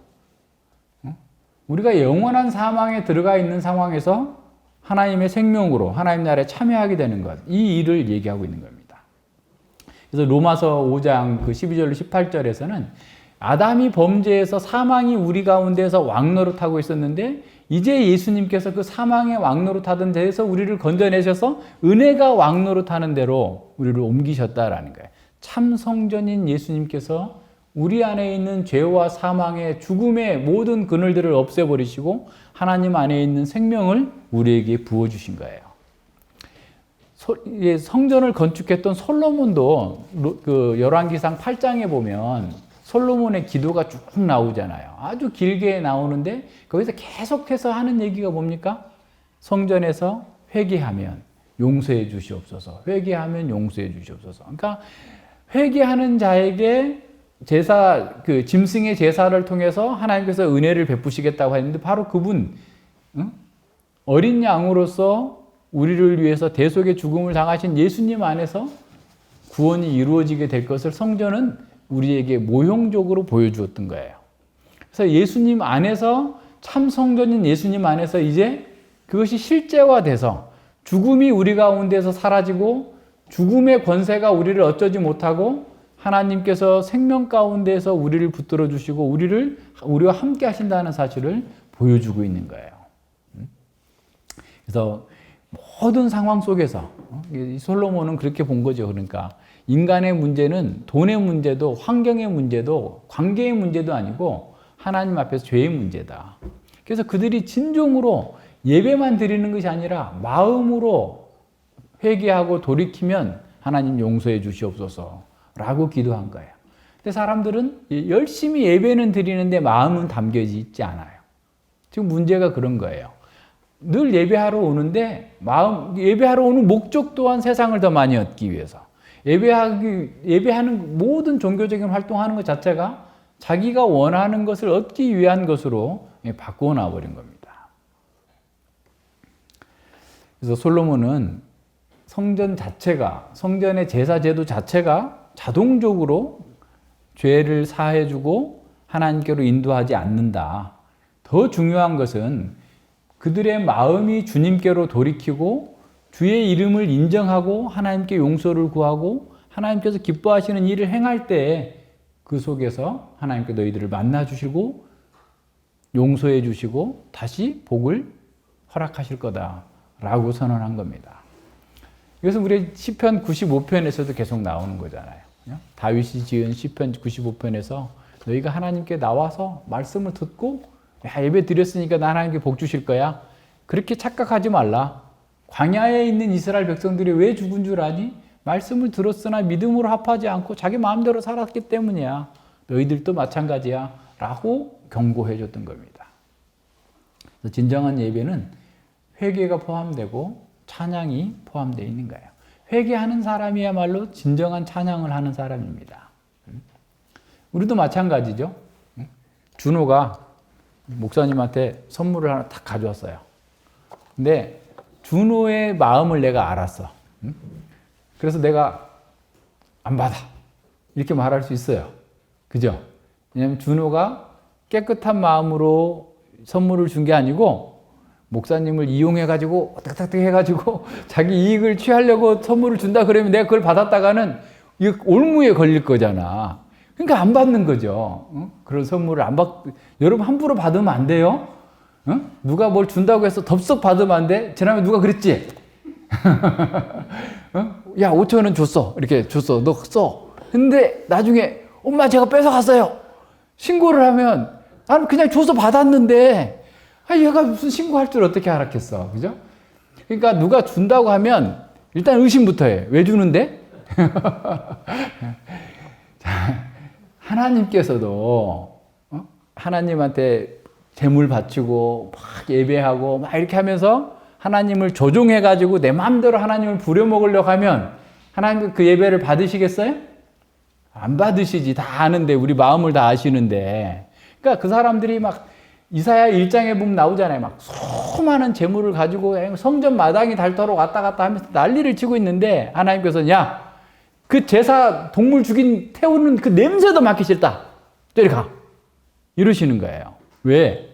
우리가 영원한 사망에 들어가 있는 상황에서 하나님의 생명으로 하나님 나라에 참여하게 되는 것, 이 일을 얘기하고 있는 겁니다. 그래서 로마서 5장 그 12절로 18절에서는 아담이 범죄해서 사망이 우리 가운데서 왕노릇하고 있었는데 이제 예수님께서 그 사망의 왕노릇하던 데에서 우리를 건져내셔서 은혜가 왕노릇하는 대로 우리를 옮기셨다라는 거예요. 참 성전인 예수님께서 우리 안에 있는 죄와 사망의 죽음의 모든 그늘들을 없애버리시고 하나님 안에 있는 생명을 우리에게 부어주신 거예요. 성전을 건축했던 솔로몬도 그 열왕기상 8장에 보면 솔로몬의 기도가 쭉 나오잖아요. 아주 길게 나오는데 거기서 계속해서 하는 얘기가 뭡니까? 성전에서 회개하면 용서해 주시옵소서. 회개하면 용서해 주시옵소서. 그러니까 회개하는 자에게 제사, 그 짐승의 제사를 통해서 하나님께서 은혜를 베푸시겠다고 했는데 바로 그분, 어린 양으로서 우리를 위해서 대속의 죽음을 당하신 예수님 안에서 구원이 이루어지게 될 것을 성전은 우리에게 모형적으로 보여주었던 거예요. 그래서 예수님 안에서, 참 성전인 예수님 안에서 이제 그것이 실제화돼서 죽음이 우리 가운데서 사라지고 죽음의 권세가 우리를 어쩌지 못하고 하나님께서 생명 가운데서 우리를 붙들어 주시고 우리와 함께 하신다는 사실을 보여주고 있는 거예요. 그래서 모든 상황 속에서 솔로몬은 그렇게 본 거죠. 그러니까 인간의 문제는 돈의 문제도 환경의 문제도 관계의 문제도 아니고 하나님 앞에서 죄의 문제다. 그래서 그들이 진정으로 예배만 드리는 것이 아니라 마음으로 회개하고 돌이키면 하나님 용서해 주시옵소서라고 기도한 거예요. 근데 사람들은 열심히 예배는 드리는데 마음은 담겨져 있지 않아요. 지금 문제가 그런 거예요. 늘 예배하러 오는데 예배하러 오는 목적 또한 세상을 더 많이 얻기 위해서 예배하는 모든 종교적인 활동하는 것 자체가 자기가 원하는 것을 얻기 위한 것으로 바꾸어 놔버린 겁니다. 그래서 솔로몬은 성전의 제사 제도 자체가 자동적으로 죄를 사해주고 하나님께로 인도하지 않는다. 더 중요한 것은 그들의 마음이 주님께로 돌이키고 주의 이름을 인정하고 하나님께 용서를 구하고 하나님께서 기뻐하시는 일을 행할 때 그 속에서 하나님께 너희들을 만나 주시고 용서해 주시고 다시 복을 허락하실 거다라고 선언한 겁니다. 그래서 우리 시편 95편에서도 계속 나오는 거잖아요. 다윗이 지은 시편 95편에서 너희가 하나님께 나와서 말씀을 듣고 예배 드렸으니까 나 하나님께 복 주실 거야. 그렇게 착각하지 말라. 광야에 있는 이스라엘 백성들이 왜 죽은 줄 아니? 말씀을 들었으나 믿음으로 합하지 않고 자기 마음대로 살았기 때문이야. 너희들도 마찬가지야. 라고 경고해 줬던 겁니다. 그래서 진정한 예배는 회개가 포함되고 찬양이 포함되어 있는 거예요. 회개하는 사람이야말로 진정한 찬양을 하는 사람입니다. 우리도 마찬가지죠. 준호가 목사님한테 선물을 하나 딱 가져왔어요. 근데 준호의 마음을 내가 알았어. 그래서 내가 안 받아. 이렇게 말할 수 있어요. 그죠? 왜냐하면 준호가 깨끗한 마음으로 선물을 준 게 아니고 목사님을 이용해가지고 탁탁탁 해가지고 자기 이익을 취하려고 선물을 준다 그러면 내가 그걸 받았다가는 이거 올무에 걸릴 거잖아. 그러니까 안 받는 거죠. 그런 선물을 여러분 함부로 받으면 안 돼요. 누가 뭘 준다고 해서 덥석 받으면 안 돼. 지난번에 누가 그랬지? 야 5,000원 줬어. 이렇게 줬어. 너 써. 근데 나중에 엄마 제가 뺏어갔어요. 신고를 하면 나는 그냥 줘서 받았는데 얘가 무슨 신고할 줄 어떻게 알았겠어. 그죠? 그러니까 누가 준다고 하면 일단 의심부터 해. 왜 주는데? 하나님께서도 하나님한테 재물 바치고 막 예배하고 막 이렇게 하면서 하나님을 조종해가지고 내 마음대로 하나님을 부려먹으려고 하면 하나님 그 예배를 받으시겠어요? 안 받으시지. 다 아는데, 우리 마음을 다 아시는데. 그러니까 그 사람들이 막 이사야 1장에 보면 나오잖아요. 막 수많은 재물을 가지고 성전 마당이 닳도록 왔다 갔다 하면서 난리를 치고 있는데 하나님께서는 야, 그 제사 동물 태우는 그 냄새도 맡기 싫다. 저리 가. 이러시는 거예요. 왜?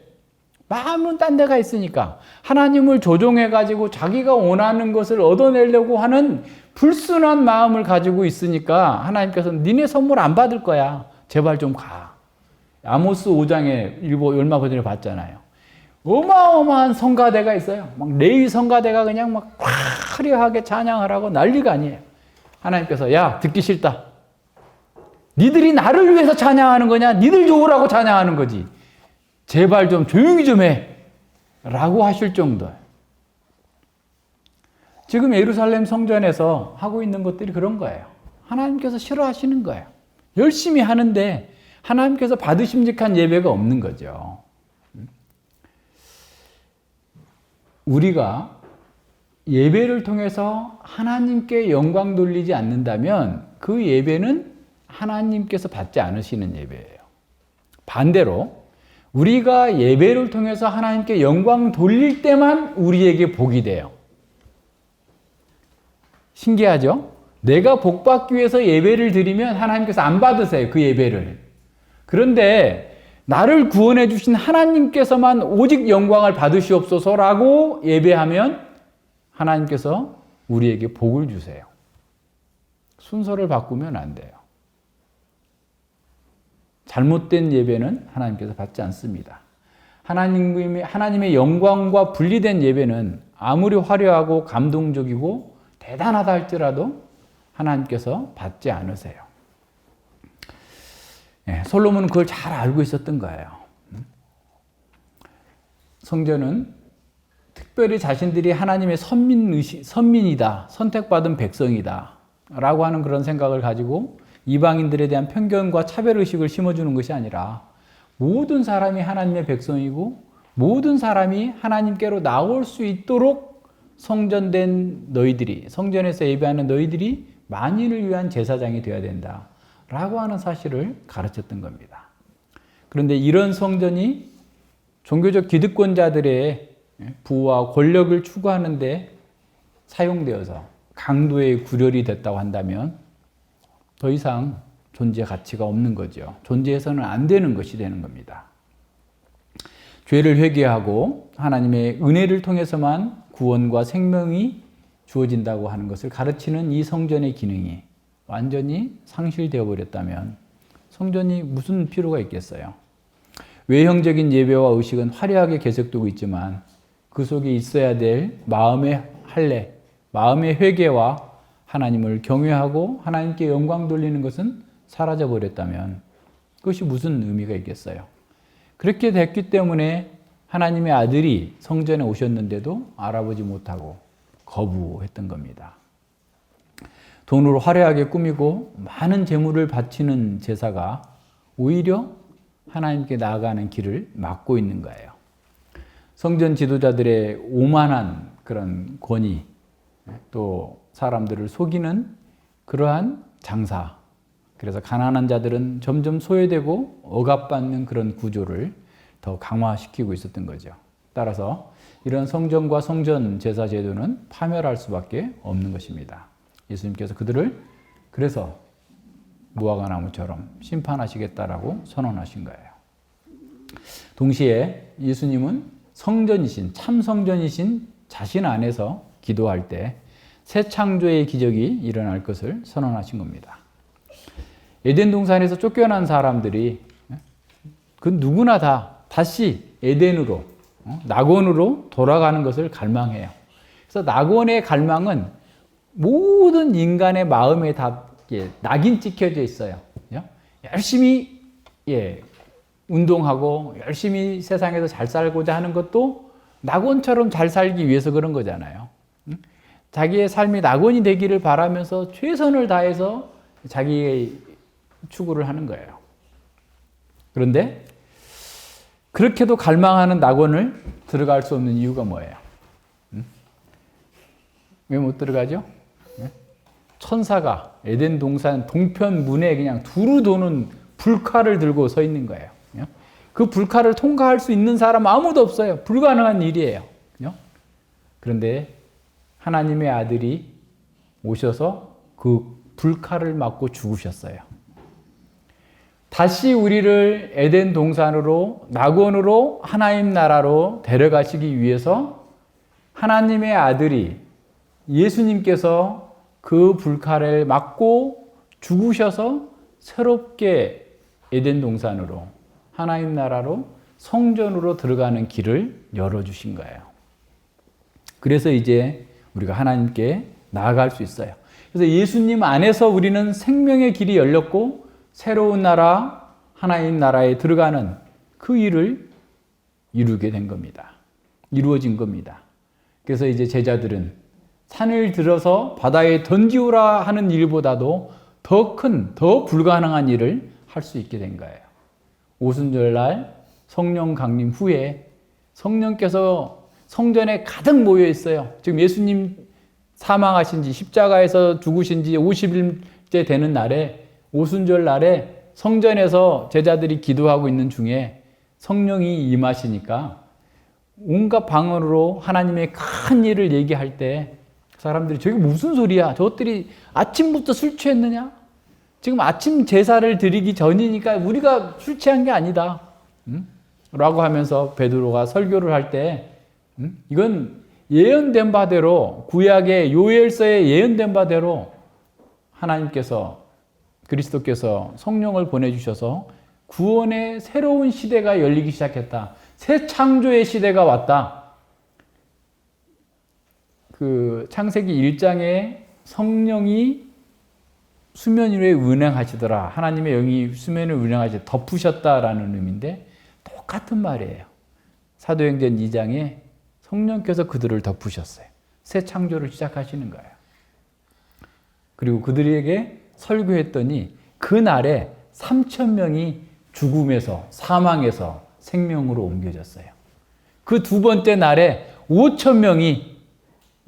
마음은 딴 데가 있으니까. 하나님을 조종해가지고 자기가 원하는 것을 얻어내려고 하는 불순한 마음을 가지고 있으니까 하나님께서 니네 선물 안 받을 거야. 제발 좀 가. 아모스 5장에 얼마 전에 봤잖아요. 어마어마한 성가대가 있어요. 막 레위 성가대가 그냥 막 화려하게 찬양하라고 난리가 아니에요. 하나님께서 야 듣기 싫다. 니들이 나를 위해서 찬양하는 거냐? 니들 좋으라고 찬양하는 거지. 제발 좀 조용히 좀 해. 라고 하실 정도예요. 지금 예루살렘 성전에서 하고 있는 것들이 그런 거예요. 하나님께서 싫어하시는 거예요. 열심히 하는데 하나님께서 받으심직한 예배가 없는 거죠. 우리가 예배를 통해서 하나님께 영광 돌리지 않는다면 그 예배는 하나님께서 받지 않으시는 예배예요. 반대로 우리가 예배를 통해서 하나님께 영광 돌릴 때만 우리에게 복이 돼요. 신기하죠? 내가 복 받기 위해서 예배를 드리면 하나님께서 안 받으세요. 그 예배를. 그런데 나를 구원해 주신 하나님께서만 오직 영광을 받으시옵소서라고 예배하면 하나님께서 우리에게 복을 주세요. 순서를 바꾸면 안 돼요. 잘못된 예배는 하나님께서 받지 않습니다. 하나님의 영광과 분리된 예배는 아무리 화려하고 감동적이고 대단하다 할지라도 하나님께서 받지 않으세요. 솔로몬은 그걸 잘 알고 있었던 거예요. 성전은 특별히 자신들이 하나님의 선민이다, 선택받은 백성이다 라고 하는 그런 생각을 가지고 이방인들에 대한 편견과 차별의식을 심어주는 것이 아니라 모든 사람이 하나님의 백성이고 모든 사람이 하나님께로 나올 수 있도록 성전된 너희들이, 성전에서 예배하는 너희들이 만인을 위한 제사장이 되어야 된다 라고 하는 사실을 가르쳤던 겁니다. 그런데 이런 성전이 종교적 기득권자들의 부와 권력을 추구하는 데 사용되어서 강도의 구렬이 됐다고 한다면 더 이상 존재 가치가 없는 거죠. 존재해서는 안 되는 것이 되는 겁니다. 죄를 회개하고 하나님의 은혜를 통해서만 구원과 생명이 주어진다고 하는 것을 가르치는 이 성전의 기능이 완전히 상실되어 버렸다면 성전이 무슨 필요가 있겠어요? 외형적인 예배와 의식은 화려하게 계속되고 있지만 그 속에 있어야 될 마음의 할례, 마음의 회개와 하나님을 경외하고 하나님께 영광 돌리는 것은 사라져 버렸다면 그것이 무슨 의미가 있겠어요? 그렇게 됐기 때문에 하나님의 아들이 성전에 오셨는데도 알아보지 못하고 거부했던 겁니다. 돈으로 화려하게 꾸미고 많은 재물을 바치는 제사가 오히려 하나님께 나아가는 길을 막고 있는 거예요. 성전 지도자들의 오만한 그런 권위, 또 사람들을 속이는 그러한 장사, 그래서 가난한 자들은 점점 소외되고 억압받는 그런 구조를 더 강화시키고 있었던 거죠. 따라서 이런 성전과 성전 제사 제도는 파멸할 수밖에 없는 것입니다. 예수님께서 그들을 그래서 무화과나무처럼 심판하시겠다라고 선언하신 거예요. 동시에 예수님은 성전이신, 참 성전이신 자신 안에서 기도할 때 새 창조의 기적이 일어날 것을 선언하신 겁니다. 에덴 동산에서 쫓겨난 사람들이 그 누구나 다 다시 에덴으로, 낙원으로 돌아가는 것을 갈망해요. 그래서 낙원의 갈망은 모든 인간의 마음에 다 낙인 찍혀져 있어요. 열심히 운동하고 열심히 세상에서 잘 살고자 하는 것도 낙원처럼 잘 살기 위해서 그런 거잖아요. 자기의 삶이 낙원이 되기를 바라면서 최선을 다해서 자기의 추구를 하는 거예요. 그런데 그렇게도 갈망하는 낙원을 들어갈 수 없는 이유가 뭐예요? 왜 못 들어가죠? 천사가 에덴 동산 동편 문에 그냥 두루 도는 불칼을 들고 서 있는 거예요. 그 불칼을 통과할 수 있는 사람 아무도 없어요. 불가능한 일이에요. 그런데 하나님의 아들이 오셔서 그 불칼을 맞고 죽으셨어요. 다시 우리를 에덴 동산으로, 낙원으로, 하나님 나라로 데려가시기 위해서 하나님의 아들이, 예수님께서 그 불칼을 맞고 죽으셔서 새롭게 에덴 동산으로 하나님 나라로 성전으로 들어가는 길을 열어주신 거예요. 그래서 이제 우리가 하나님께 나아갈 수 있어요. 그래서 예수님 안에서 우리는 생명의 길이 열렸고 새로운 나라, 하나님 나라에 들어가는 그 일을 이루게 된 겁니다. 이루어진 겁니다. 그래서 이제 제자들은 산을 들어서 바다에 던지우라 하는 일보다도 더 큰, 더 불가능한 일을 할 수 있게 된 거예요. 오순절날 성령 강림 후에 성령께서 성전에 가득 모여 있어요. 지금 예수님 사망하신 지 십자가에서 죽으신 지 50일째 되는 날에 오순절 날에 성전에서 제자들이 기도하고 있는 중에 성령이 임하시니까 온갖 방언으로 하나님의 큰 일을 얘기할 때 사람들이 저게 무슨 소리야? 저것들이 아침부터 술 취했느냐? 지금 아침 제사를 드리기 전이니까 우리가 술 취한 게 아니다. 라고 하면서 베드로가 설교를 할 때 이건 예언된 바대로 구약의 요엘서에 예언된 바대로 하나님께서 그리스도께서 성령을 보내주셔서 구원의 새로운 시대가 열리기 시작했다. 새 창조의 시대가 왔다. 그 창세기 1장에 성령이 수면 위에 운행하시더라. 하나님의 영이 수면을 운행하시 덮으셨다라는 의미인데 똑같은 말이에요. 사도행전 2장에 성령께서 그들을 덮으셨어요. 새 창조를 시작하시는 거예요. 그리고 그들에게 설교했더니 그날에 3,000명이 죽음에서 사망에서 생명으로 옮겨졌어요. 그 두 번째 날에 5,000명이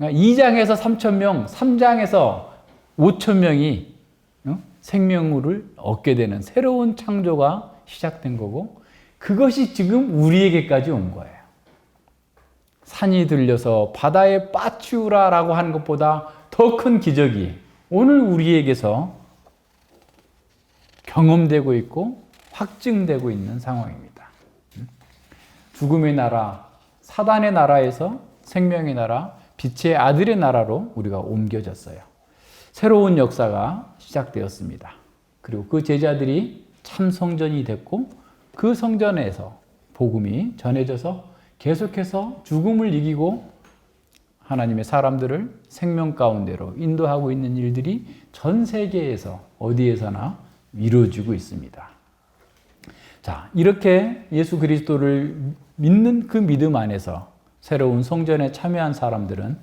2장에서 3,000명, 3장에서 5,000명이 생명을 얻게 되는 새로운 창조가 시작된 거고 그것이 지금 우리에게까지 온 거예요. 산이 들려서 바다에 빠치우라라고 하는 것보다 더 큰 기적이 오늘 우리에게서 경험되고 있고 확증되고 있는 상황입니다. 죽음의 나라, 사단의 나라에서 생명의 나라, 빛의 아들의 나라로 우리가 옮겨졌어요. 새로운 역사가 시작되었습니다. 그리고 그 제자들이 참 성전이 됐고 그 성전에서 복음이 전해져서 계속해서 죽음을 이기고 하나님의 사람들을 생명 가운데로 인도하고 있는 일들이 전 세계에서 어디에서나 이루어지고 있습니다. 자, 이렇게 예수 그리스도를 믿는 그 믿음 안에서 새로운 성전에 참여한 사람들은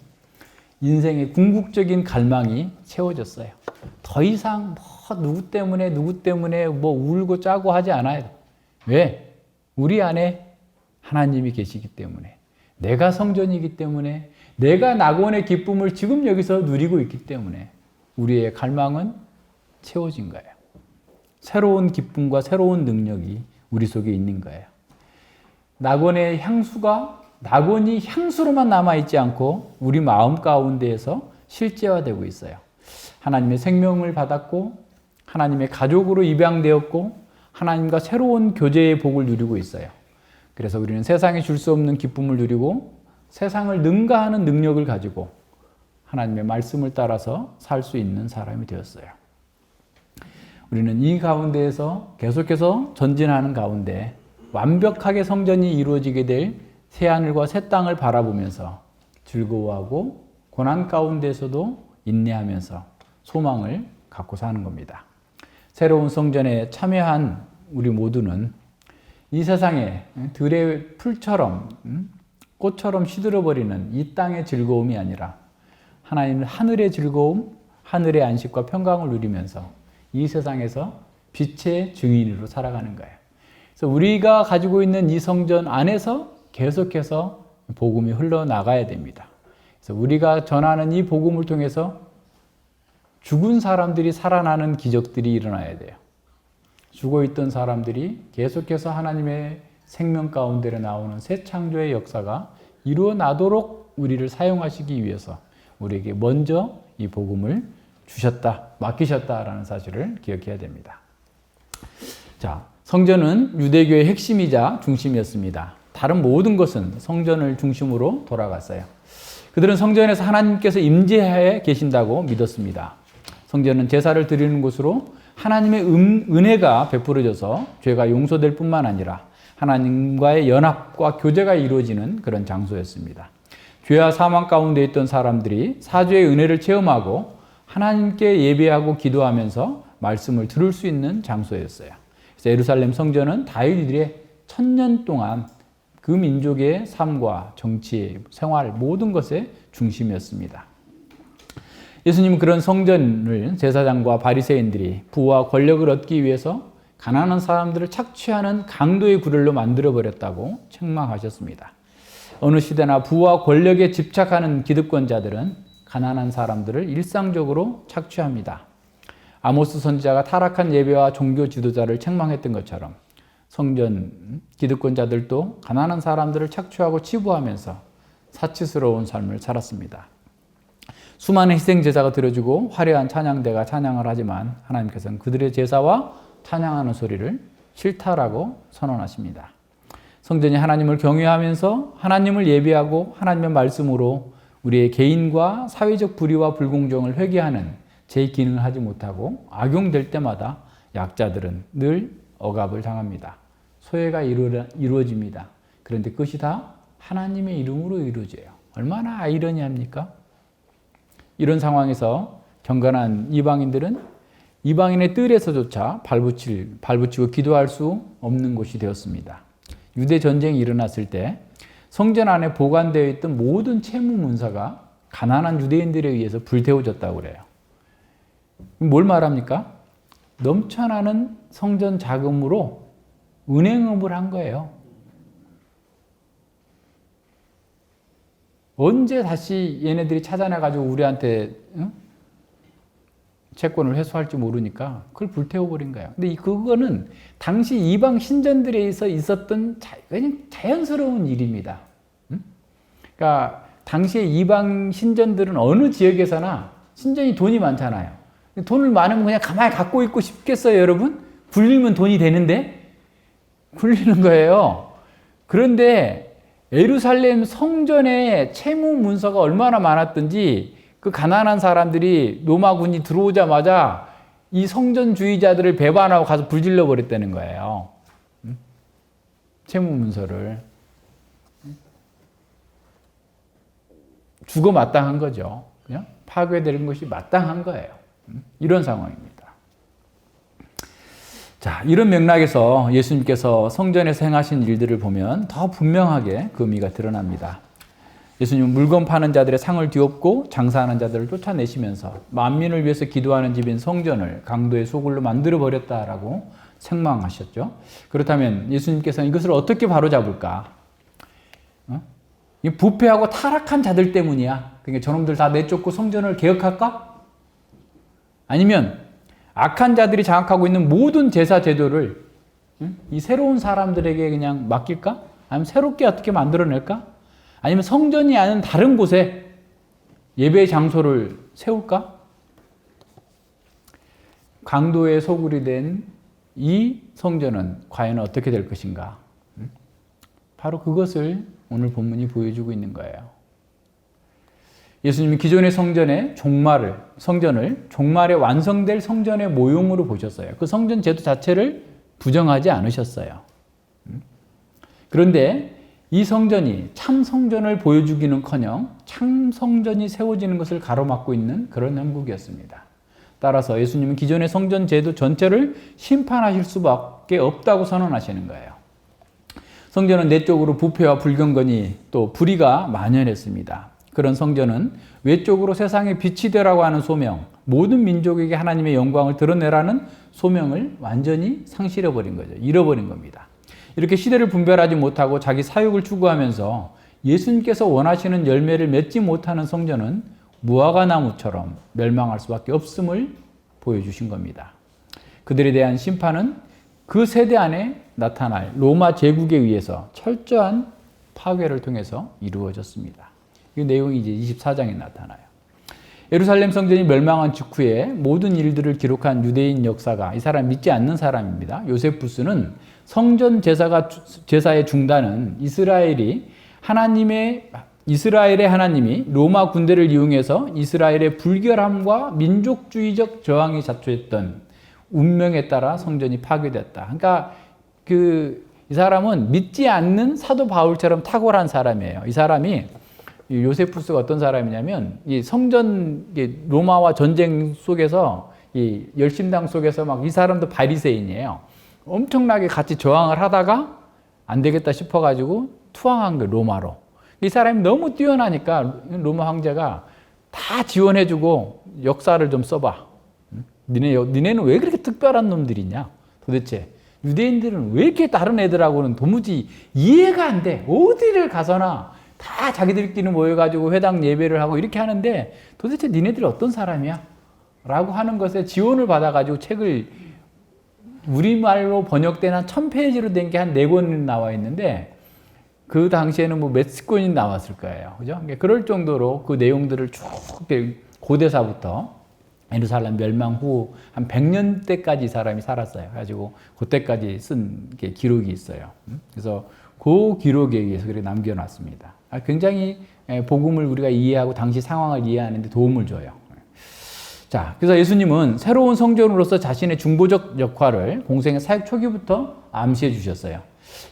인생의 궁극적인 갈망이 채워졌어요. 더 이상 누구 때문에 울고 짜고 하지 않아요. 왜? 우리 안에 하나님이 계시기 때문에, 내가 성전이기 때문에, 내가 낙원의 기쁨을 지금 여기서 누리고 있기 때문에 우리의 갈망은 채워진 거예요. 새로운 기쁨과 새로운 능력이 우리 속에 있는 거예요. 낙원의 향수가 낙원이 향수로만 남아있지 않고 우리 마음 가운데에서 실제화되고 있어요. 하나님의 생명을 받았고 하나님의 가족으로 입양되었고 하나님과 새로운 교제의 복을 누리고 있어요. 그래서 우리는 세상에 줄 수 없는 기쁨을 누리고 세상을 능가하는 능력을 가지고 하나님의 말씀을 따라서 살 수 있는 사람이 되었어요. 우리는 이 가운데에서 계속해서 전진하는 가운데 완벽하게 성전이 이루어지게 될 새하늘과 새 땅을 바라보면서 즐거워하고 고난 가운데서도 인내하면서 소망을 갖고 사는 겁니다. 새로운 성전에 참여한 우리 모두는 이 세상에 들의 풀처럼 꽃처럼 시들어버리는 이 땅의 즐거움이 아니라 하나님은 하늘의 즐거움, 하늘의 안식과 평강을 누리면서 이 세상에서 빛의 증인으로 살아가는 거예요. 그래서 우리가 가지고 있는 이 성전 안에서 계속해서 복음이 흘러나가야 됩니다. 그래서 우리가 전하는 이 복음을 통해서 죽은 사람들이 살아나는 기적들이 일어나야 돼요. 죽어있던 사람들이 계속해서 하나님의 생명 가운데로 나오는 새 창조의 역사가 이루어나도록 우리를 사용하시기 위해서 우리에게 먼저 이 복음을 주셨다, 맡기셨다라는 사실을 기억해야 됩니다. 자, 성전은 유대교의 핵심이자 중심이었습니다. 다른 모든 것은 성전을 중심으로 돌아갔어요. 그들은 성전에서 하나님께서 임재하에 계신다고 믿었습니다. 성전은 제사를 드리는 곳으로 하나님의 은혜가 베풀어져서 죄가 용서될 뿐만 아니라 하나님과의 연합과 교제가 이루어지는 그런 장소였습니다. 죄와 사망 가운데 있던 사람들이 사죄의 은혜를 체험하고 하나님께 예배하고 기도하면서 말씀을 들을 수 있는 장소였어요. 그래서 예루살렘 성전은 다윗의 1000년 동안 그 민족의 삶과 정치, 생활 모든 것의 중심이었습니다. 예수님은 그런 성전을 제사장과 바리새인들이 부와 권력을 얻기 위해서 가난한 사람들을 착취하는 강도의 구렬로 만들어버렸다고 책망하셨습니다. 어느 시대나 부와 권력에 집착하는 기득권자들은 가난한 사람들을 일상적으로 착취합니다. 아모스 선지자가 타락한 예배와 종교 지도자를 책망했던 것처럼 성전 기득권자들도 가난한 사람들을 착취하고 치부하면서 사치스러운 삶을 살았습니다. 수많은 희생 제사가 드려지고 화려한 찬양대가 찬양을 하지만 하나님께서는 그들의 제사와 찬양하는 소리를 싫다라고 선언하십니다. 성전이 하나님을 경외하면서 하나님을 예배하고 하나님의 말씀으로 우리의 개인과 사회적 불의와 불공정을 회개하는 제 기능을 하지 못하고 악용될 때마다 약자들은 늘 억압을 당합니다. 소외가 이루어집니다. 그런데 그것이 다 하나님의 이름으로 이루어져요. 얼마나 아이러니합니까? 이런 상황에서 경건한 이방인들은 이방인의 뜰에서조차 발붙이고 기도할 수 없는 곳이 되었습니다. 유대 전쟁이 일어났을 때 성전 안에 보관되어 있던 모든 채무 문서가 가난한 유대인들에 의해서 불태워졌다고 그래요. 뭘 말합니까? 넘쳐나는 성전 자금으로 은행업을 한 거예요. 언제 다시 얘네들이 찾아내가지고 우리한테 채권을 회수할지 모르니까 그걸 불태워버린 거예요. 근데 그거는 당시 이방 신전들에 의해서 있었던 그냥 자연스러운 일입니다. 그러니까 당시에 이방 신전들은 어느 지역에서나 신전이 돈이 많잖아요. 돈을 많으면 그냥 가만히 갖고 있고 싶겠어요, 여러분? 굴리면 돈이 되는데 굴리는 거예요. 그런데 예루살렘 성전에 채무 문서가 얼마나 많았던지 그 가난한 사람들이 로마군이 들어오자마자 이 성전주의자들을 배반하고 가서 불질러 버렸다는 거예요. 채무 문서를. 죽어 마땅한 거죠. 그냥 파괴되는 것이 마땅한 거예요. 이런 상황입니다. 자, 이런 맥락에서 예수님께서 성전에서 행하신 일들을 보면 더 분명하게 그 의미가 드러납니다. 예수님은 물건 파는 자들의 상을 뒤엎고 장사하는 자들을 쫓아내시면서 만민을 위해서 기도하는 집인 성전을 강도의 소굴로 만들어버렸다라고 책망하셨죠. 그렇다면 예수님께서는 이것을 어떻게 바로잡을까? 부패하고 타락한 자들 때문이야. 그러니까 저놈들 다 내쫓고 성전을 개혁할까? 아니면 악한 자들이 장악하고 있는 모든 제사 제도를 이 새로운 사람들에게 그냥 맡길까? 아니면 새롭게 어떻게 만들어낼까? 아니면 성전이 아닌 다른 곳에 예배 장소를 세울까? 강도의 소굴이 된 이 성전은 과연 어떻게 될 것인가? 바로 그것을 오늘 본문이 보여주고 있는 거예요. 예수님이 기존의 성전을 종말에 완성될 성전의 모형으로 보셨어요. 그 성전 제도 자체를 부정하지 않으셨어요. 그런데 이 성전이 참 성전을 보여주기는커녕 참 성전이 세워지는 것을 가로막고 있는 그런 형국이었습니다. 따라서 예수님은 기존의 성전 제도 전체를 심판하실 수밖에 없다고 선언하시는 거예요. 성전은 내적으로 부패와 불경건이 또 불의가 만연했습니다. 그런 성전은 외적으로 세상에 빛이 되라고 하는 소명, 모든 민족에게 하나님의 영광을 드러내라는 소명을 완전히 상실해버린 거죠. 잃어버린 겁니다. 이렇게 시대를 분별하지 못하고 자기 사욕을 추구하면서 예수님께서 원하시는 열매를 맺지 못하는 성전은 무화과나무처럼 멸망할 수밖에 없음을 보여주신 겁니다. 그들에 대한 심판은 그 세대 안에 나타날 로마 제국에 의해서 철저한 파괴를 통해서 이루어졌습니다. 이 내용이 이제 24장에 나타나요. 예루살렘 성전이 멸망한 직후에 모든 일들을 기록한 유대인 역사가 이 사람 믿지 않는 사람입니다. 요세푸스는 성전 제사의 중단은 이스라엘이 하나님의 이스라엘의 하나님이 로마 군대를 이용해서 이스라엘의 불결함과 민족주의적 저항이 자초했던 운명에 따라 성전이 파괴됐다. 그러니까 이 사람은 믿지 않는 사도 바울처럼 탁월한 사람이에요. 이 사람이 요세푸스가 어떤 사람이냐면 이 성전 로마와 전쟁 속에서 이 열심당 속에서 막 이 사람도 바리새인이에요. 엄청나게 같이 저항을 하다가 안 되겠다 싶어가지고 투항한 거예요, 로마로. 이 사람이 너무 뛰어나니까 로마 황제가 다 지원해주고 역사를 좀 써봐. 니네는 왜 그렇게 특별한 놈들이냐? 도대체 유대인들은 왜 이렇게 다른 애들하고는 도무지 이해가 안 돼. 어디를 가서나 다 자기들끼리 모여가지고 회당 예배를 하고 이렇게 하는데 도대체 니네들 어떤 사람이야? 라고 하는 것에 지원을 받아가지고 책을 우리말로 번역된 한 1000페이지로 된 게 한 4권이 나와 있는데 그 당시에는 뭐 몇 권이 나왔을 거예요. 그죠? 그럴 정도로 그 내용들을 쭉 고대사부터 예루살렘 멸망 후 한 100년대까지 이 사람이 살았어요. 그래가지고 그때까지 쓴 게 기록이 있어요. 그래서 그 기록에 의해서 그렇게 남겨놨습니다. 굉장히 복음을 우리가 이해하고 당시 상황을 이해하는 데 도움을 줘요. 자, 그래서 예수님은 새로운 성전으로서 자신의 중보적 역할을 공생의 사역 초기부터 암시해 주셨어요.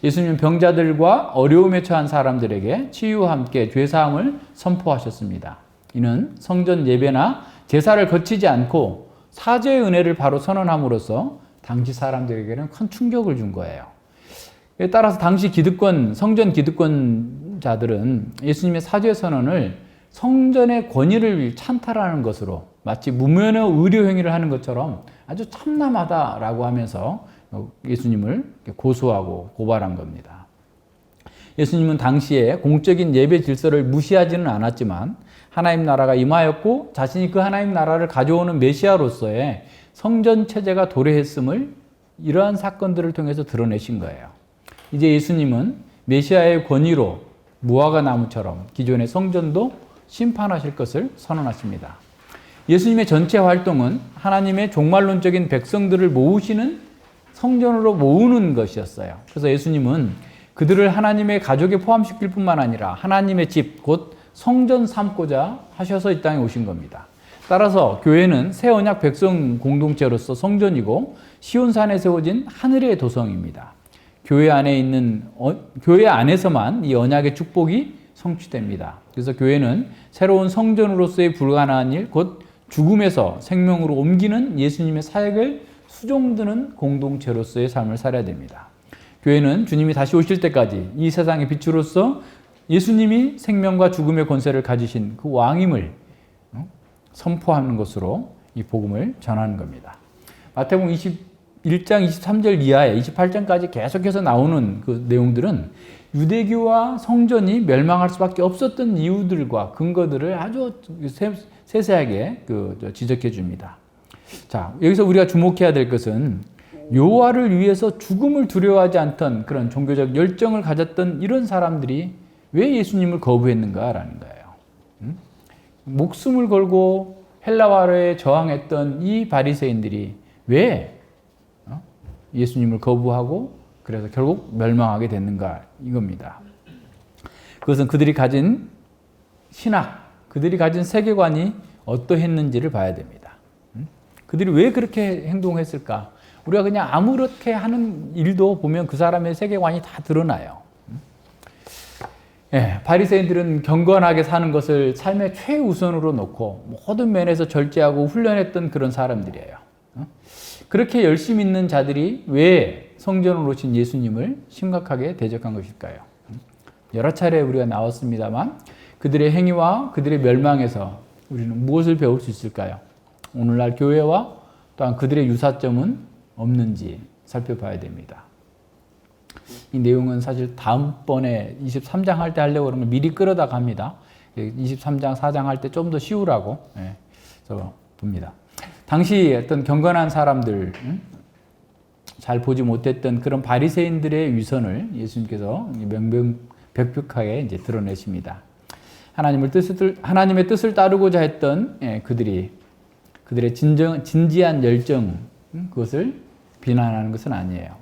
예수님은 병자들과 어려움에 처한 사람들에게 치유와 함께 죄사함을 선포하셨습니다. 이는 성전 예배나 제사를 거치지 않고 사죄의 은혜를 바로 선언함으로써 당시 사람들에게는 큰 충격을 준 거예요. 따라서 당시 성전 기득권자들은 예수님의 사죄 선언을 성전의 권위를 찬탈하는 것으로 마치 무면허 의료 행위를 하는 것처럼 아주 참남하다라고 하면서 예수님을 고소하고 고발한 겁니다. 예수님은 당시에 공적인 예배 질서를 무시하지는 않았지만 하나님 나라가 임하였고 자신이 그 하나님 나라를 가져오는 메시아로서의 성전 체제가 도래했음을 이러한 사건들을 통해서 드러내신 거예요. 이제 예수님은 메시아의 권위로 무화과 나무처럼 기존의 성전도 심판하실 것을 선언하십니다. 예수님의 전체 활동은 하나님의 종말론적인 백성들을 모으시는 성전으로 모으는 것이었어요. 그래서 예수님은 그들을 하나님의 가족에 포함시킬 뿐만 아니라 하나님의 집, 곧 성전 삼고자 하셔서 이 땅에 오신 겁니다. 따라서 교회는 새 언약 백성 공동체로서 성전이고 시온산에 세워진 하늘의 도성입니다. 교회 안에서만 이 언약의 축복이 성취됩니다. 그래서 교회는 새로운 성전으로서의 불가능한 일, 곧 죽음에서 생명으로 옮기는 예수님의 사역을 수종드는 공동체로서의 삶을 살아야 됩니다. 교회는 주님이 다시 오실 때까지 이 세상의 빛으로서 예수님이 생명과 죽음의 권세를 가지신 그 왕임을 선포하는 것으로 이 복음을 전하는 겁니다. 마태복음 21장 23절 이하에 28장까지 계속해서 나오는 그 내용들은 유대교와 성전이 멸망할 수밖에 없었던 이유들과 근거들을 아주 세세하게 지적해 줍니다. 자, 여기서 우리가 주목해야 될 것은 여호와를 위해서 죽음을 두려워하지 않던 그런 종교적 열정을 가졌던 이런 사람들이 왜 예수님을 거부했는가라는 거예요. 목숨을 걸고 헬라화에 저항했던 이 바리새인들이 왜 예수님을 거부하고 그래서 결국 멸망하게 됐는가 이겁니다. 그것은 그들이 가진 신학, 그들이 가진 세계관이 어떠했는지를 봐야 됩니다. 그들이 왜 그렇게 행동했을까? 우리가 그냥 아무렇게 하는 일도 보면 그 사람의 세계관이 다 드러나요. 바리새인들은 경건하게 사는 것을 삶의 최우선으로 놓고 모든 면에서 절제하고 훈련했던 그런 사람들이에요. 그렇게 열심히 있는 자들이 왜 성전으로 오신 예수님을 심각하게 대적한 것일까요? 여러 차례 우리가 나왔습니다만 그들의 행위와 그들의 멸망에서 우리는 무엇을 배울 수 있을까요? 오늘날 교회와 또한 그들의 유사점은 없는지 살펴봐야 됩니다. 이 내용은 사실 다음번에 23장 할 때 하려고 그러면 미리 끌어다 갑니다. 23장, 4장 할 때 좀 더 쉬우라고 봅니다. 당시 어떤 경건한 사람들, 잘 보지 못했던 그런 바리새인들의 위선을 예수님께서 명명백백하게 이제 드러내십니다. 하나님의 뜻을 따르고자 했던 그들의 진지한 열정, 그것을 비난하는 것은 아니에요.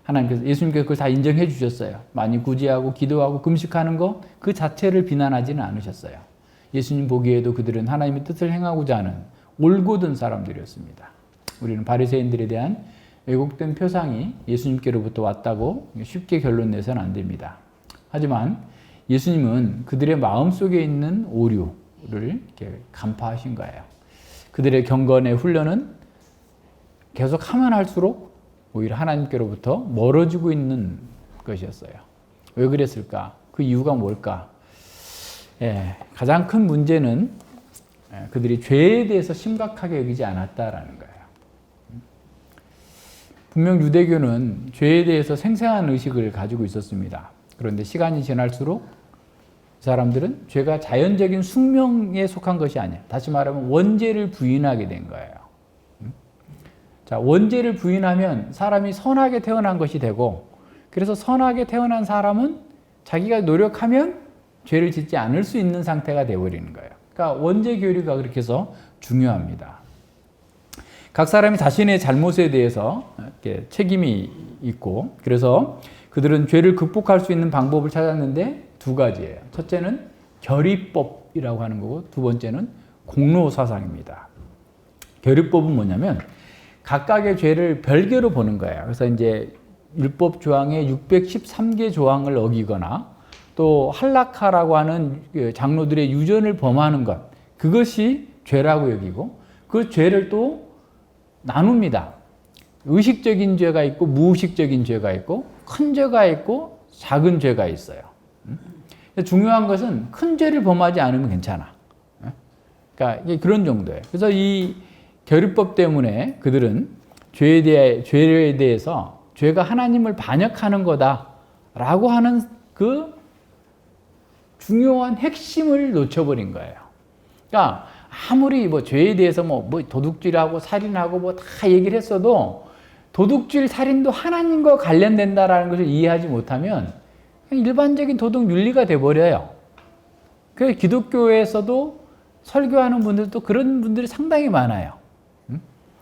하나님께서 예수님께서 그걸 다 인정해 주셨어요. 많이 구제하고 기도하고 금식하는 것 그 자체를 비난하지는 않으셨어요. 예수님 보기에도 그들은 하나님의 뜻을 행하고자 하는 올곧은 사람들이었습니다. 우리는 바리새인들에 대한 왜곡된 표상이 예수님께로부터 왔다고 쉽게 결론 내서는 안 됩니다. 하지만 예수님은 그들의 마음속에 있는 오류를 이렇게 간파하신 거예요. 그들의 경건의 훈련은 계속 하면 할수록 오히려 하나님께로부터 멀어지고 있는 것이었어요. 왜 그랬을까? 그 이유가 뭘까? 가장 큰 문제는 그들이 죄에 대해서 심각하게 여기지 않았다라는 거예요. 분명 유대교는 죄에 대해서 생생한 의식을 가지고 있었습니다. 그런데 시간이 지날수록 사람들은 죄가 자연적인 숙명에 속한 것이 아니야. 다시 말하면 원죄를 부인하게 된 거예요. 자, 원죄를 부인하면 사람이 선하게 태어난 것이 되고, 그래서 선하게 태어난 사람은 자기가 노력하면 죄를 짓지 않을 수 있는 상태가 되어버리는 거예요. 그러니까 원죄 교리가 그렇게 해서 중요합니다. 각 사람이 자신의 잘못에 대해서 책임이 있고, 그래서 그들은 죄를 극복할 수 있는 방법을 찾았는데 두 가지예요. 첫째는 결의법이라고 하는 거고, 두 번째는 공로사상입니다. 결의법은 뭐냐면 각각의 죄를 별개로 보는 거예요. 그래서 이제 율법 조항의 613개 조항을 어기거나 또 할라카라고 하는 장로들의 유전을 범하는 것, 그것이 죄라고 여기고, 그 죄를 또 나눕니다. 의식적인 죄가 있고 무의식적인 죄가 있고 큰 죄가 있고 작은 죄가 있어요. 중요한 것은 큰 죄를 범하지 않으면 괜찮아. 그러니까 그런 정도예요. 그래서 이 결의법 때문에 그들은 죄에 대해서 죄가 하나님을 반역하는 거다라고 하는 그 중요한 핵심을 놓쳐버린 거예요. 그러니까 아무리 뭐 죄에 대해서 뭐 도둑질하고 살인하고 뭐 다 얘기를 했어도 도둑질, 살인도 하나님과 관련된다라는 것을 이해하지 못하면 그냥 일반적인 도덕 윤리가 돼버려요. 그래서 기독교에서도 설교하는 분들도 그런 분들이 상당히 많아요.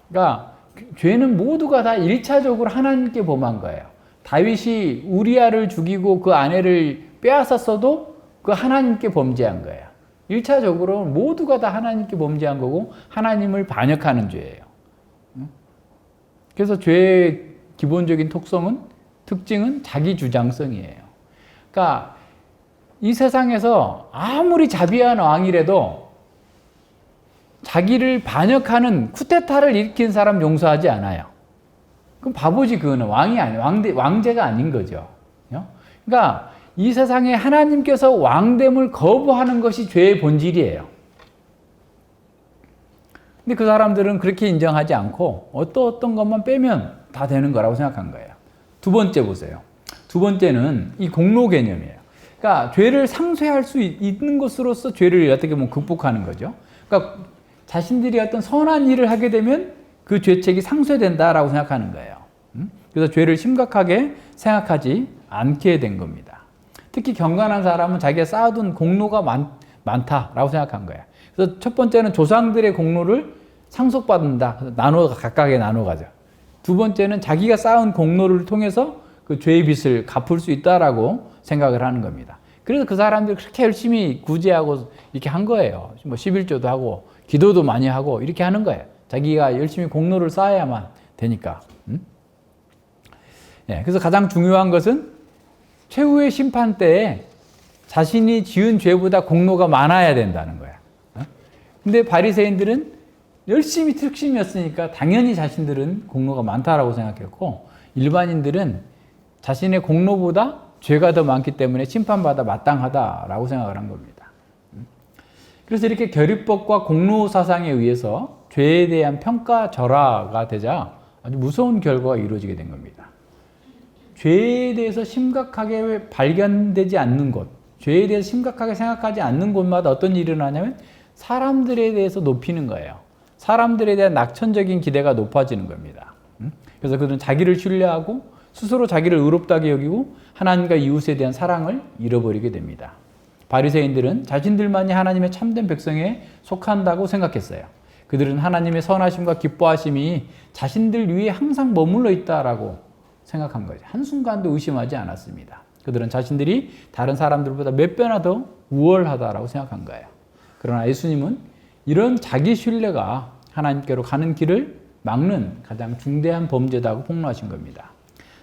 그러니까 죄는 모두가 다 1차적으로 하나님께 범한 거예요. 다윗이 우리아를 죽이고 그 아내를 빼앗았어도 그 하나님께 범죄한 거예요. 1차적으로 모두가 다 하나님께 범죄한 거고 하나님을 반역하는 죄예요. 그래서 죄의 기본적인 특징은 자기주장성이에요. 그러니까 이 세상에서 아무리 자비한 왕이라도 자기를 반역하는 쿠데타를 일으킨 사람 용서하지 않아요. 그럼 바보지. 그거는 왕이 아니에요. 왕제가 아닌 거죠. 그러니까 이 세상에 하나님께서 왕됨을 거부하는 것이 죄의 본질이에요. 근데 그 사람들은 그렇게 인정하지 않고 어떤 것만 빼면 다 되는 거라고 생각한 거예요. 두 번째 보세요. 두 번째는 이 공로 개념이에요. 그러니까 죄를 상쇄할 수 있는 것으로서 죄를 어떻게 보면 극복하는 거죠. 그러니까 자신들이 어떤 선한 일을 하게 되면 그 죄책이 상쇄된다라고 생각하는 거예요. 그래서 죄를 심각하게 생각하지 않게 된 겁니다. 특히 경건한 사람은 자기가 쌓아둔 공로가 많다라고 생각한 거예요. 그래서 첫 번째는 조상들의 공로를 상속받는다. 각각에 나눠 가죠. 두 번째는 자기가 쌓은 공로를 통해서 그 죄의 빚을 갚을 수 있다라고 생각을 하는 겁니다. 그래서 그 사람들이 그렇게 열심히 구제하고 이렇게 한 거예요. 뭐 11조도 하고 기도도 많이 하고 이렇게 하는 거예요. 자기가 열심히 공로를 쌓아야만 되니까. 그래서 가장 중요한 것은 최후의 심판 때에 자신이 지은 죄보다 공로가 많아야 된다는 거야. 근데 바리새인들은 열심히 특심이었으니까 당연히 자신들은 공로가 많다라고 생각했고, 일반인들은 자신의 공로보다 죄가 더 많기 때문에 심판받아 마땅하다라고 생각을 한 겁니다. 그래서 이렇게 결의법과 공로 사상에 의해서 죄에 대한 평가절하가 되자 아주 무서운 결과가 이루어지게 된 겁니다. 죄에 대해서 심각하게 발견되지 않는 곳, 죄에 대해서 심각하게 생각하지 않는 곳마다 어떤 일이 일어나냐면 사람들에 대해서 높이는 거예요. 사람들에 대한 낙천적인 기대가 높아지는 겁니다. 그래서 그들은 자기를 신뢰하고 스스로 자기를 의롭다게 여기고 하나님과 이웃에 대한 사랑을 잃어버리게 됩니다. 바리새인들은 자신들만이 하나님의 참된 백성에 속한다고 생각했어요. 그들은 하나님의 선하심과 기뻐하심이 자신들 위에 항상 머물러 있다라고 생각한 거죠. 한순간도 의심하지 않았습니다. 그들은 자신들이 다른 사람들보다 몇 배나 더 우월하다라고 생각한 거예요. 그러나 예수님은 이런 자기 신뢰가 하나님께로 가는 길을 막는 가장 중대한 범죄다고 폭로하신 겁니다.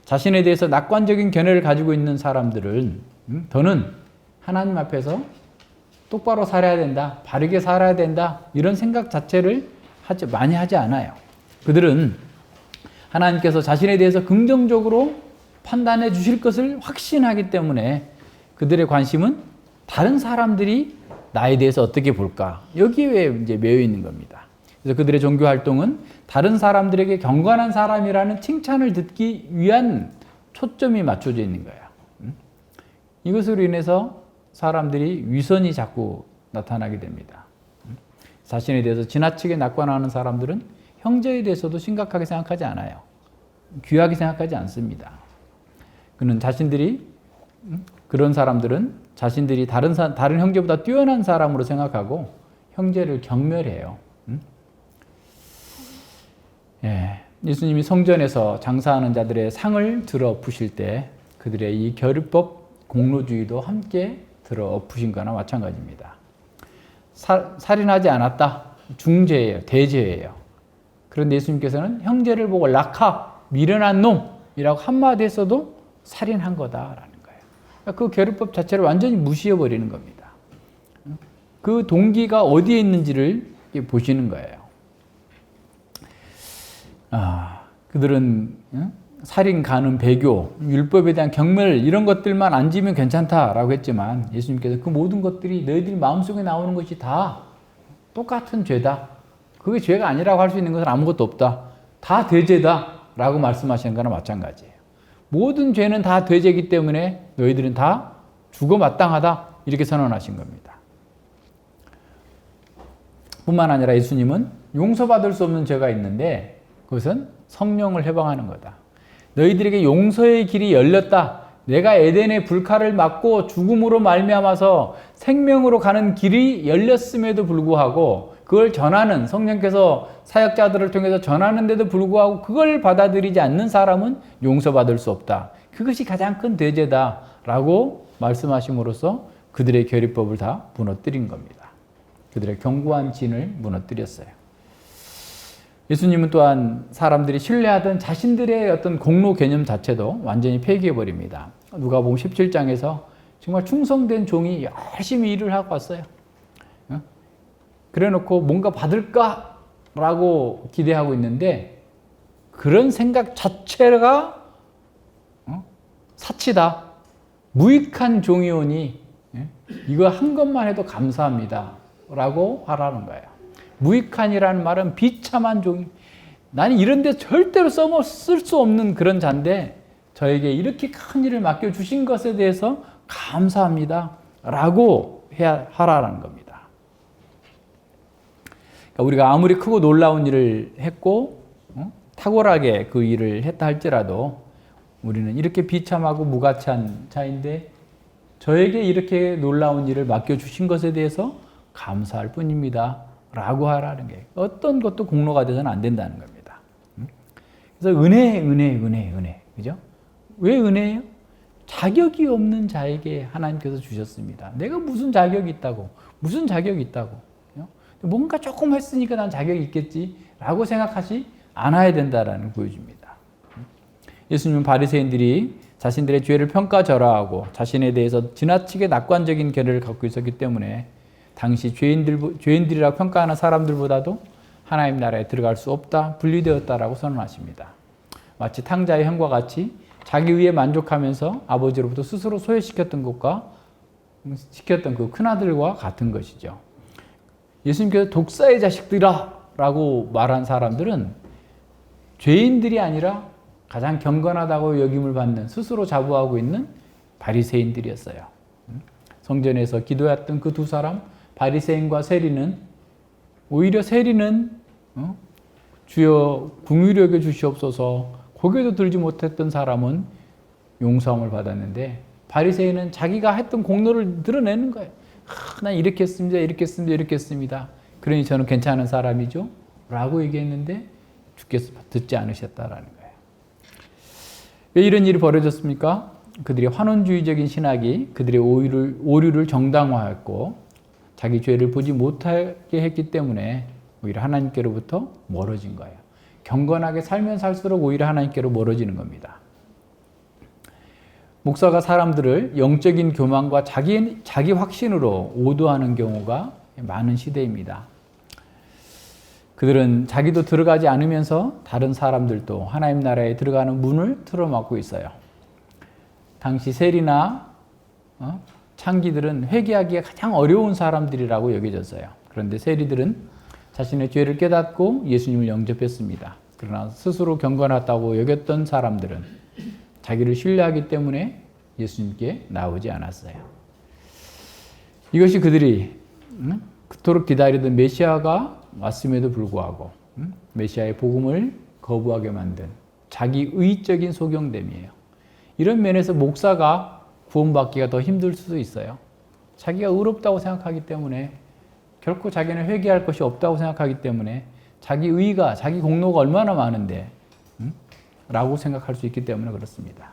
자신에 대해서 낙관적인 견해를 가지고 있는 사람들은 더는 하나님 앞에서 똑바로 살아야 된다, 바르게 살아야 된다 이런 생각 자체를 많이 하지 않아요. 그들은 하나님께서 자신에 대해서 긍정적으로 판단해 주실 것을 확신하기 때문에 그들의 관심은 다른 사람들이 나에 대해서 어떻게 볼까 여기에 이제 매여 있는 겁니다. 그래서 그들의 종교 활동은 다른 사람들에게 경건한 사람이라는 칭찬을 듣기 위한 초점이 맞춰져 있는 거예요. 이것으로 인해서 사람들이 위선이 자꾸 나타나게 됩니다. 자신에 대해서 지나치게 낙관하는 사람들은 형제에 대해서도 심각하게 생각하지 않아요. 귀하게 생각하지 않습니다. 그는 그런 사람들은 자신들이 다른 형제보다 뛰어난 사람으로 생각하고 형제를 경멸해요. 예수님이 성전에서 장사하는 자들의 상을 들어 엎으실 때 그들의 이 결법 공로주의도 함께 들어 엎으신 거나 마찬가지입니다. 살인하지 않았다. 중죄예요. 대죄예요. 그런데 예수님께서는 형제를 보고 낙하, 미련한 놈이라고 한마디 했어도 살인한 거다라는 거예요. 그 결법 자체를 완전히 무시해버리는 겁니다. 그 동기가 어디에 있는지를 보시는 거예요. 그들은 살인, 간음, 배교, 율법에 대한 경멸 이런 것들만 안 지면 괜찮다라고 했지만 예수님께서 그 모든 것들이 너희들 마음속에 나오는 것이 다 똑같은 죄다. 그게 죄가 아니라고 할 수 있는 것은 아무것도 없다. 다 대죄다라고 말씀하시는 거나 마찬가지예요. 모든 죄는 다 대죄이기 때문에 너희들은 다 죽어 마땅하다 이렇게 선언하신 겁니다. 뿐만 아니라 예수님은 용서받을 수 없는 죄가 있는데 그것은 성령을 해방하는 거다. 너희들에게 용서의 길이 열렸다. 내가 에덴의 불칼을 맞고 죽음으로 말미암아서 생명으로 가는 길이 열렸음에도 불구하고 그걸 전하는 성령께서 사역자들을 통해서 전하는데도 불구하고 그걸 받아들이지 않는 사람은 용서받을 수 없다. 그것이 가장 큰 대죄다라고 말씀하심으로써 그들의 결의법을 다 무너뜨린 겁니다. 그들의 견고한 진을 무너뜨렸어요. 예수님은 또한 사람들이 신뢰하던 자신들의 어떤 공로 개념 자체도 완전히 폐기해버립니다. 누가복음 17장에서 정말 충성된 종이 열심히 일을 하고 왔어요. 그래놓고 뭔가 받을까라고 기대하고 있는데 그런 생각 자체가 사치다. 무익한 종이오니 이거 한 것만 해도 감사합니다. 라고 하라는 거예요. 무익한이라는 말은 비참한 종이. 나는 이런 데 절대로 쓸 수 없는 그런 자인데 저에게 이렇게 큰 일을 맡겨주신 것에 대해서 감사합니다. 라고 하라는 겁니다. 그러니까 우리가 아무리 크고 놀라운 일을 했고 탁월하게 그 일을 했다 할지라도 우리는 이렇게 비참하고 무가치한 자인데 저에게 이렇게 놀라운 일을 맡겨주신 것에 대해서 감사할 뿐입니다. 라고 하라는 게 어떤 것도 공로가 돼서는 안 된다는 겁니다. 그래서 은혜. 그죠? 왜 은혜예요? 자격이 없는 자에게 하나님께서 주셨습니다. 내가 무슨 자격이 있다고. 뭔가 조금 했으니까 난 자격이 있겠지. 라고 생각하지 않아야 된다라는 보여줍니다. 예수님은 바리새인들이 자신들의 죄를 평가절하하고 자신에 대해서 지나치게 낙관적인 견해를 갖고 있었기 때문에 당시 죄인들이라고 평가하는 사람들보다도 하나님 나라에 들어갈 수 없다, 분리되었다라고 선언하십니다. 마치 탕자의 형과 같이 자기 위에 만족하면서 아버지로부터 스스로 소외시켰던 그 큰아들과 같은 것이죠. 예수님께서 독사의 자식들아 라고 말한 사람들은 죄인들이 아니라 가장 경건하다고 여김을 받는 스스로 자부하고 있는 바리새인들이었어요. 성전에서 기도했던 그 두 사람 바리새인과 세리는 오히려 세리는 주여 긍휼히 여겨 주시옵소서 고개도 들지 못했던 사람은 용서함을 받았는데 바리새인은 자기가 했던 공로를 드러내는 거예요. 난 이렇게 했습니다. 그러니 저는 괜찮은 사람이죠. 라고 얘기했는데 주께서 듣지 않으셨다라는 거예요. 왜 이런 일이 벌어졌습니까? 그들의 환원주의적인 신학이 그들의 오류를 정당화했고 자기 죄를 보지 못하게 했기 때문에 오히려 하나님께로부터 멀어진 거예요. 경건하게 살면 살수록 오히려 하나님께로 멀어지는 겁니다. 목사가 사람들을 영적인 교만과 자기 확신으로 오도하는 경우가 많은 시대입니다. 그들은 자기도 들어가지 않으면서 다른 사람들도 하나님 나라에 들어가는 문을 틀어막고 있어요. 당시 세리나 창기들은 회개하기가 가장 어려운 사람들이라고 여겨졌어요. 그런데 세리들은 자신의 죄를 깨닫고 예수님을 영접했습니다. 그러나 스스로 경건하다고 여겼던 사람들은 자기를 신뢰하기 때문에 예수님께 나오지 않았어요. 이것이 그들이 그토록 기다리던 메시아가 왔음에도 불구하고 메시아의 복음을 거부하게 만든 자기의적인 소경됨이에요. 이런 면에서 목사가 구원받기가 더 힘들 수도 있어요. 자기가 의롭다고 생각하기 때문에 결코 자기는 회개할 것이 없다고 생각하기 때문에 자기 의가, 자기 공로가 얼마나 많은데 라고 생각할 수 있기 때문에 그렇습니다.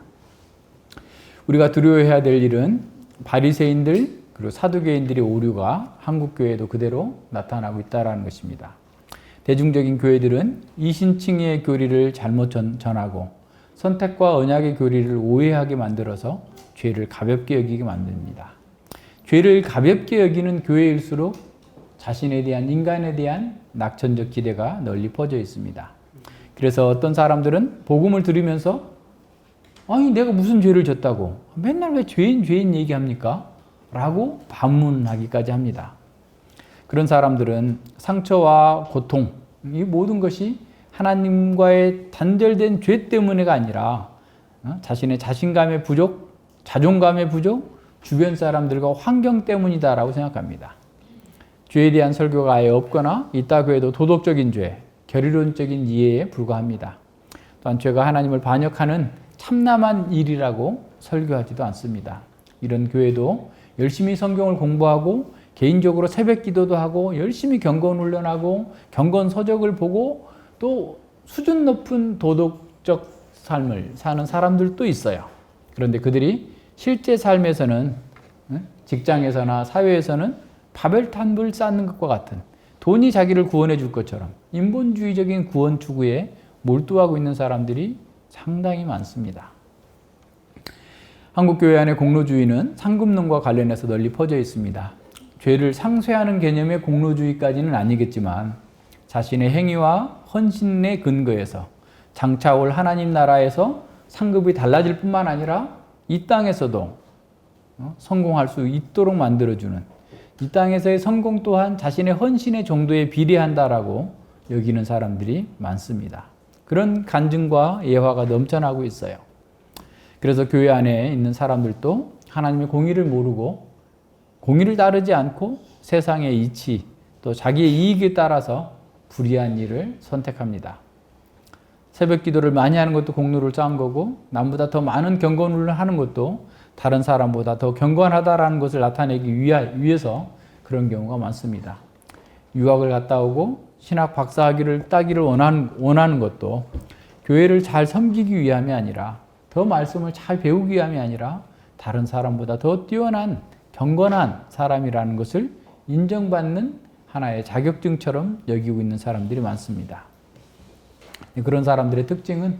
우리가 두려워해야 될 일은 바리새인들 그리고 사두개인들의 오류가 한국 교회에도 그대로 나타나고 있다는 것입니다. 대중적인 교회들은 이신칭의 교리를 잘못 전하고 선택과 언약의 교리를 오해하게 만들어서 죄를 가볍게 여기게 만듭니다. 죄를 가볍게 여기는 교회일수록 자신에 대한 인간에 대한 낙천적 기대가 널리 퍼져 있습니다. 그래서 어떤 사람들은 복음을 들으면서 아니 내가 무슨 죄를 졌다고 맨날 왜 죄인 얘기합니까? 라고 반문하기까지 합니다. 그런 사람들은 상처와 고통 이 모든 것이 하나님과의 단절된 죄 때문에가 아니라 자신의 자신감의 부족, 자존감의 부족, 주변 사람들과 환경 때문이다라고 생각합니다. 죄에 대한 설교가 아예 없거나 있다고 해도 도덕적인 죄, 결의론적인 이해에 불과합니다. 또한 죄가 하나님을 반역하는 참남한 일이라고 설교하지도 않습니다. 이런 교회도 열심히 성경을 공부하고 개인적으로 새벽 기도도 하고 열심히 경건 훈련하고 경건 서적을 보고 또 수준 높은 도덕적 삶을 사는 사람들도 있어요. 그런데 그들이 실제 삶에서는 직장에서나 사회에서는 바벨탑을 쌓는 것과 같은 돈이 자기를 구원해 줄 것처럼 인본주의적인 구원 추구에 몰두하고 있는 사람들이 상당히 많습니다. 한국교회 안의 공로주의는 상급론과 관련해서 널리 퍼져 있습니다. 죄를 상쇄하는 개념의 공로주의까지는 아니겠지만 자신의 행위와 헌신의 근거에서 장차 올 하나님 나라에서 상급이 달라질 뿐만 아니라 이 땅에서도 성공할 수 있도록 만들어주는 이 땅에서의 성공 또한 자신의 헌신의 정도에 비례한다라고 여기는 사람들이 많습니다. 그런 간증과 예화가 넘쳐나고 있어요. 그래서 교회 안에 있는 사람들도 하나님의 공의를 모르고 공의를 따르지 않고 세상의 이치 또 자기의 이익에 따라서 불의한 일을 선택합니다. 새벽 기도를 많이 하는 것도 공로를 쌓은 거고 남보다 더 많은 경건을 하는 것도 다른 사람보다 더 경건하다라는 것을 나타내기 위해서 그런 경우가 많습니다. 유학을 갔다 오고 신학 박사학위를 따기를 원하는 것도 교회를 잘 섬기기 위함이 아니라 더 말씀을 잘 배우기 위함이 아니라 다른 사람보다 더 뛰어난 경건한 사람이라는 것을 인정받는 하나의 자격증처럼 여기고 있는 사람들이 많습니다. 그런 사람들의 특징은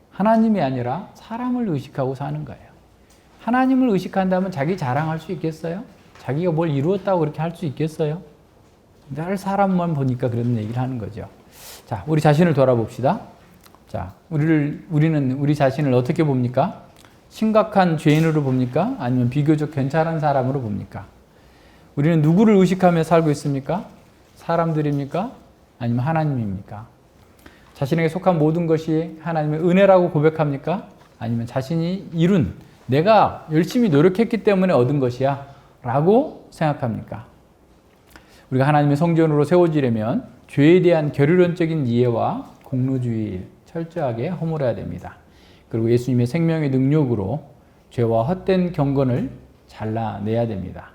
하나님이 아니라 사람을 의식하고 사는 거예요. 하나님을 의식한다면 자기 자랑할 수 있겠어요? 자기가 뭘 이루었다고 그렇게 할 수 있겠어요? 늘 사람만 보니까 그런 얘기를 하는 거죠. 자, 우리 자신을 돌아봅시다. 자, 우리는 우리 자신을 어떻게 봅니까? 심각한 죄인으로 봅니까? 아니면 비교적 괜찮은 사람으로 봅니까? 우리는 누구를 의식하며 살고 있습니까? 사람들입니까? 아니면 하나님입니까? 자신에게 속한 모든 것이 하나님의 은혜라고 고백합니까? 아니면 자신이 이룬 내가 열심히 노력했기 때문에 얻은 것이야 라고 생각합니까? 우리가 하나님의 성전으로 세워지려면 죄에 대한 결의론적인 이해와 공로주의 철저하게 허물어야 됩니다. 그리고 예수님의 생명의 능력으로 죄와 헛된 경건을 잘라내야 됩니다.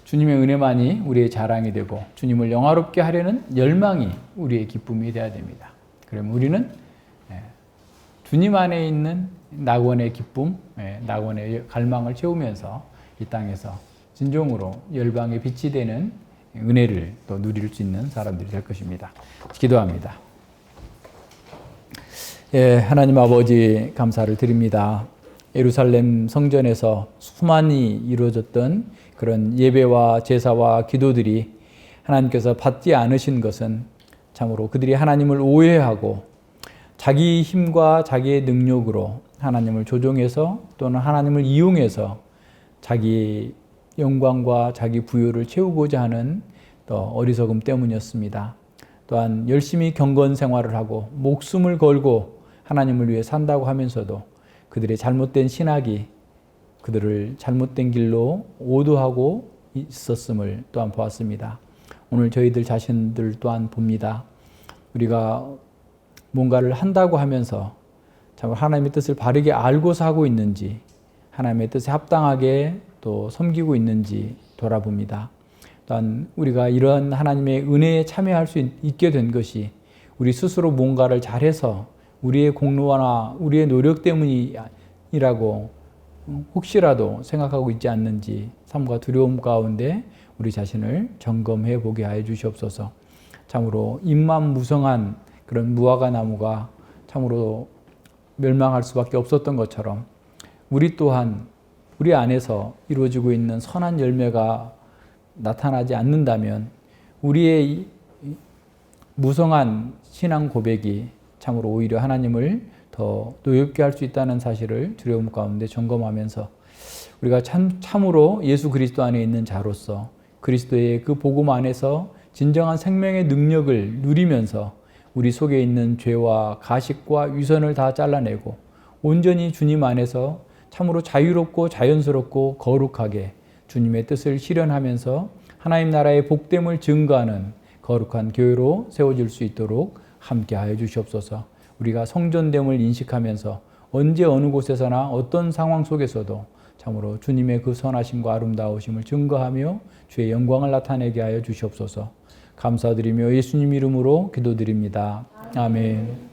주님의 은혜만이 우리의 자랑이 되고 주님을 영화롭게 하려는 열망이 우리의 기쁨이 되어야 됩니다. 그러면 우리는 주님 안에 있는 낙원의 기쁨, 낙원의 갈망을 채우면서 이 땅에서 진정으로 열방의 빛이 되는 은혜를 또 누릴 수 있는 사람들이 될 것입니다. 기도합니다. 하나님 아버지 감사를 드립니다. 예루살렘 성전에서 수많이 이루어졌던 그런 예배와 제사와 기도들이 하나님께서 받지 않으신 것은 참으로 그들이 하나님을 오해하고 자기 힘과 자기의 능력으로 하나님을 조종해서 또는 하나님을 이용해서 자기 영광과 자기 부요를 채우고자 하는 또 어리석음 때문이었습니다. 또한 열심히 경건 생활을 하고 목숨을 걸고 하나님을 위해 산다고 하면서도 그들의 잘못된 신학이 그들을 잘못된 길로 오도하고 있었음을 또한 보았습니다. 오늘 저희들 자신들 또한 봅니다. 우리가 뭔가를 한다고 하면서 참 하나님의 뜻을 바르게 알고서 하고 있는지, 하나님의 뜻에 합당하게 또 섬기고 있는지 돌아봅니다. 또한 우리가 이런 하나님의 은혜에 참여할 수 있게 된 것이 우리 스스로 뭔가를 잘해서 우리의 공로나 우리의 노력 때문이라고 혹시라도 생각하고 있지 않는지 삶과 두려움 가운데 우리 자신을 점검해 보게 하여 주시옵소서. 참으로 잎만 무성한 그런 무화과 나무가 참으로 멸망할 수밖에 없었던 것처럼 우리 또한 우리 안에서 이루어지고 있는 선한 열매가 나타나지 않는다면 우리의 무성한 신앙 고백이 참으로 오히려 하나님을 더 노엽게 할 수 있다는 사실을 두려움 가운데 점검하면서 우리가 참으로 예수 그리스도 안에 있는 자로서 그리스도의 그 복음 안에서 진정한 생명의 능력을 누리면서 우리 속에 있는 죄와 가식과 위선을 다 잘라내고 온전히 주님 안에서 참으로 자유롭고 자연스럽고 거룩하게 주님의 뜻을 실현하면서 하나님 나라의 복됨을 증거하는 거룩한 교회로 세워질 수 있도록 함께하여 주시옵소서. 우리가 성전됨을 인식하면서 언제 어느 곳에서나 어떤 상황 속에서도 참으로 주님의 그 선하심과 아름다우심을 증거하며 주의 영광을 나타내게 하여 주시옵소서. 감사드리며 예수님 이름으로 기도드립니다. 아멘.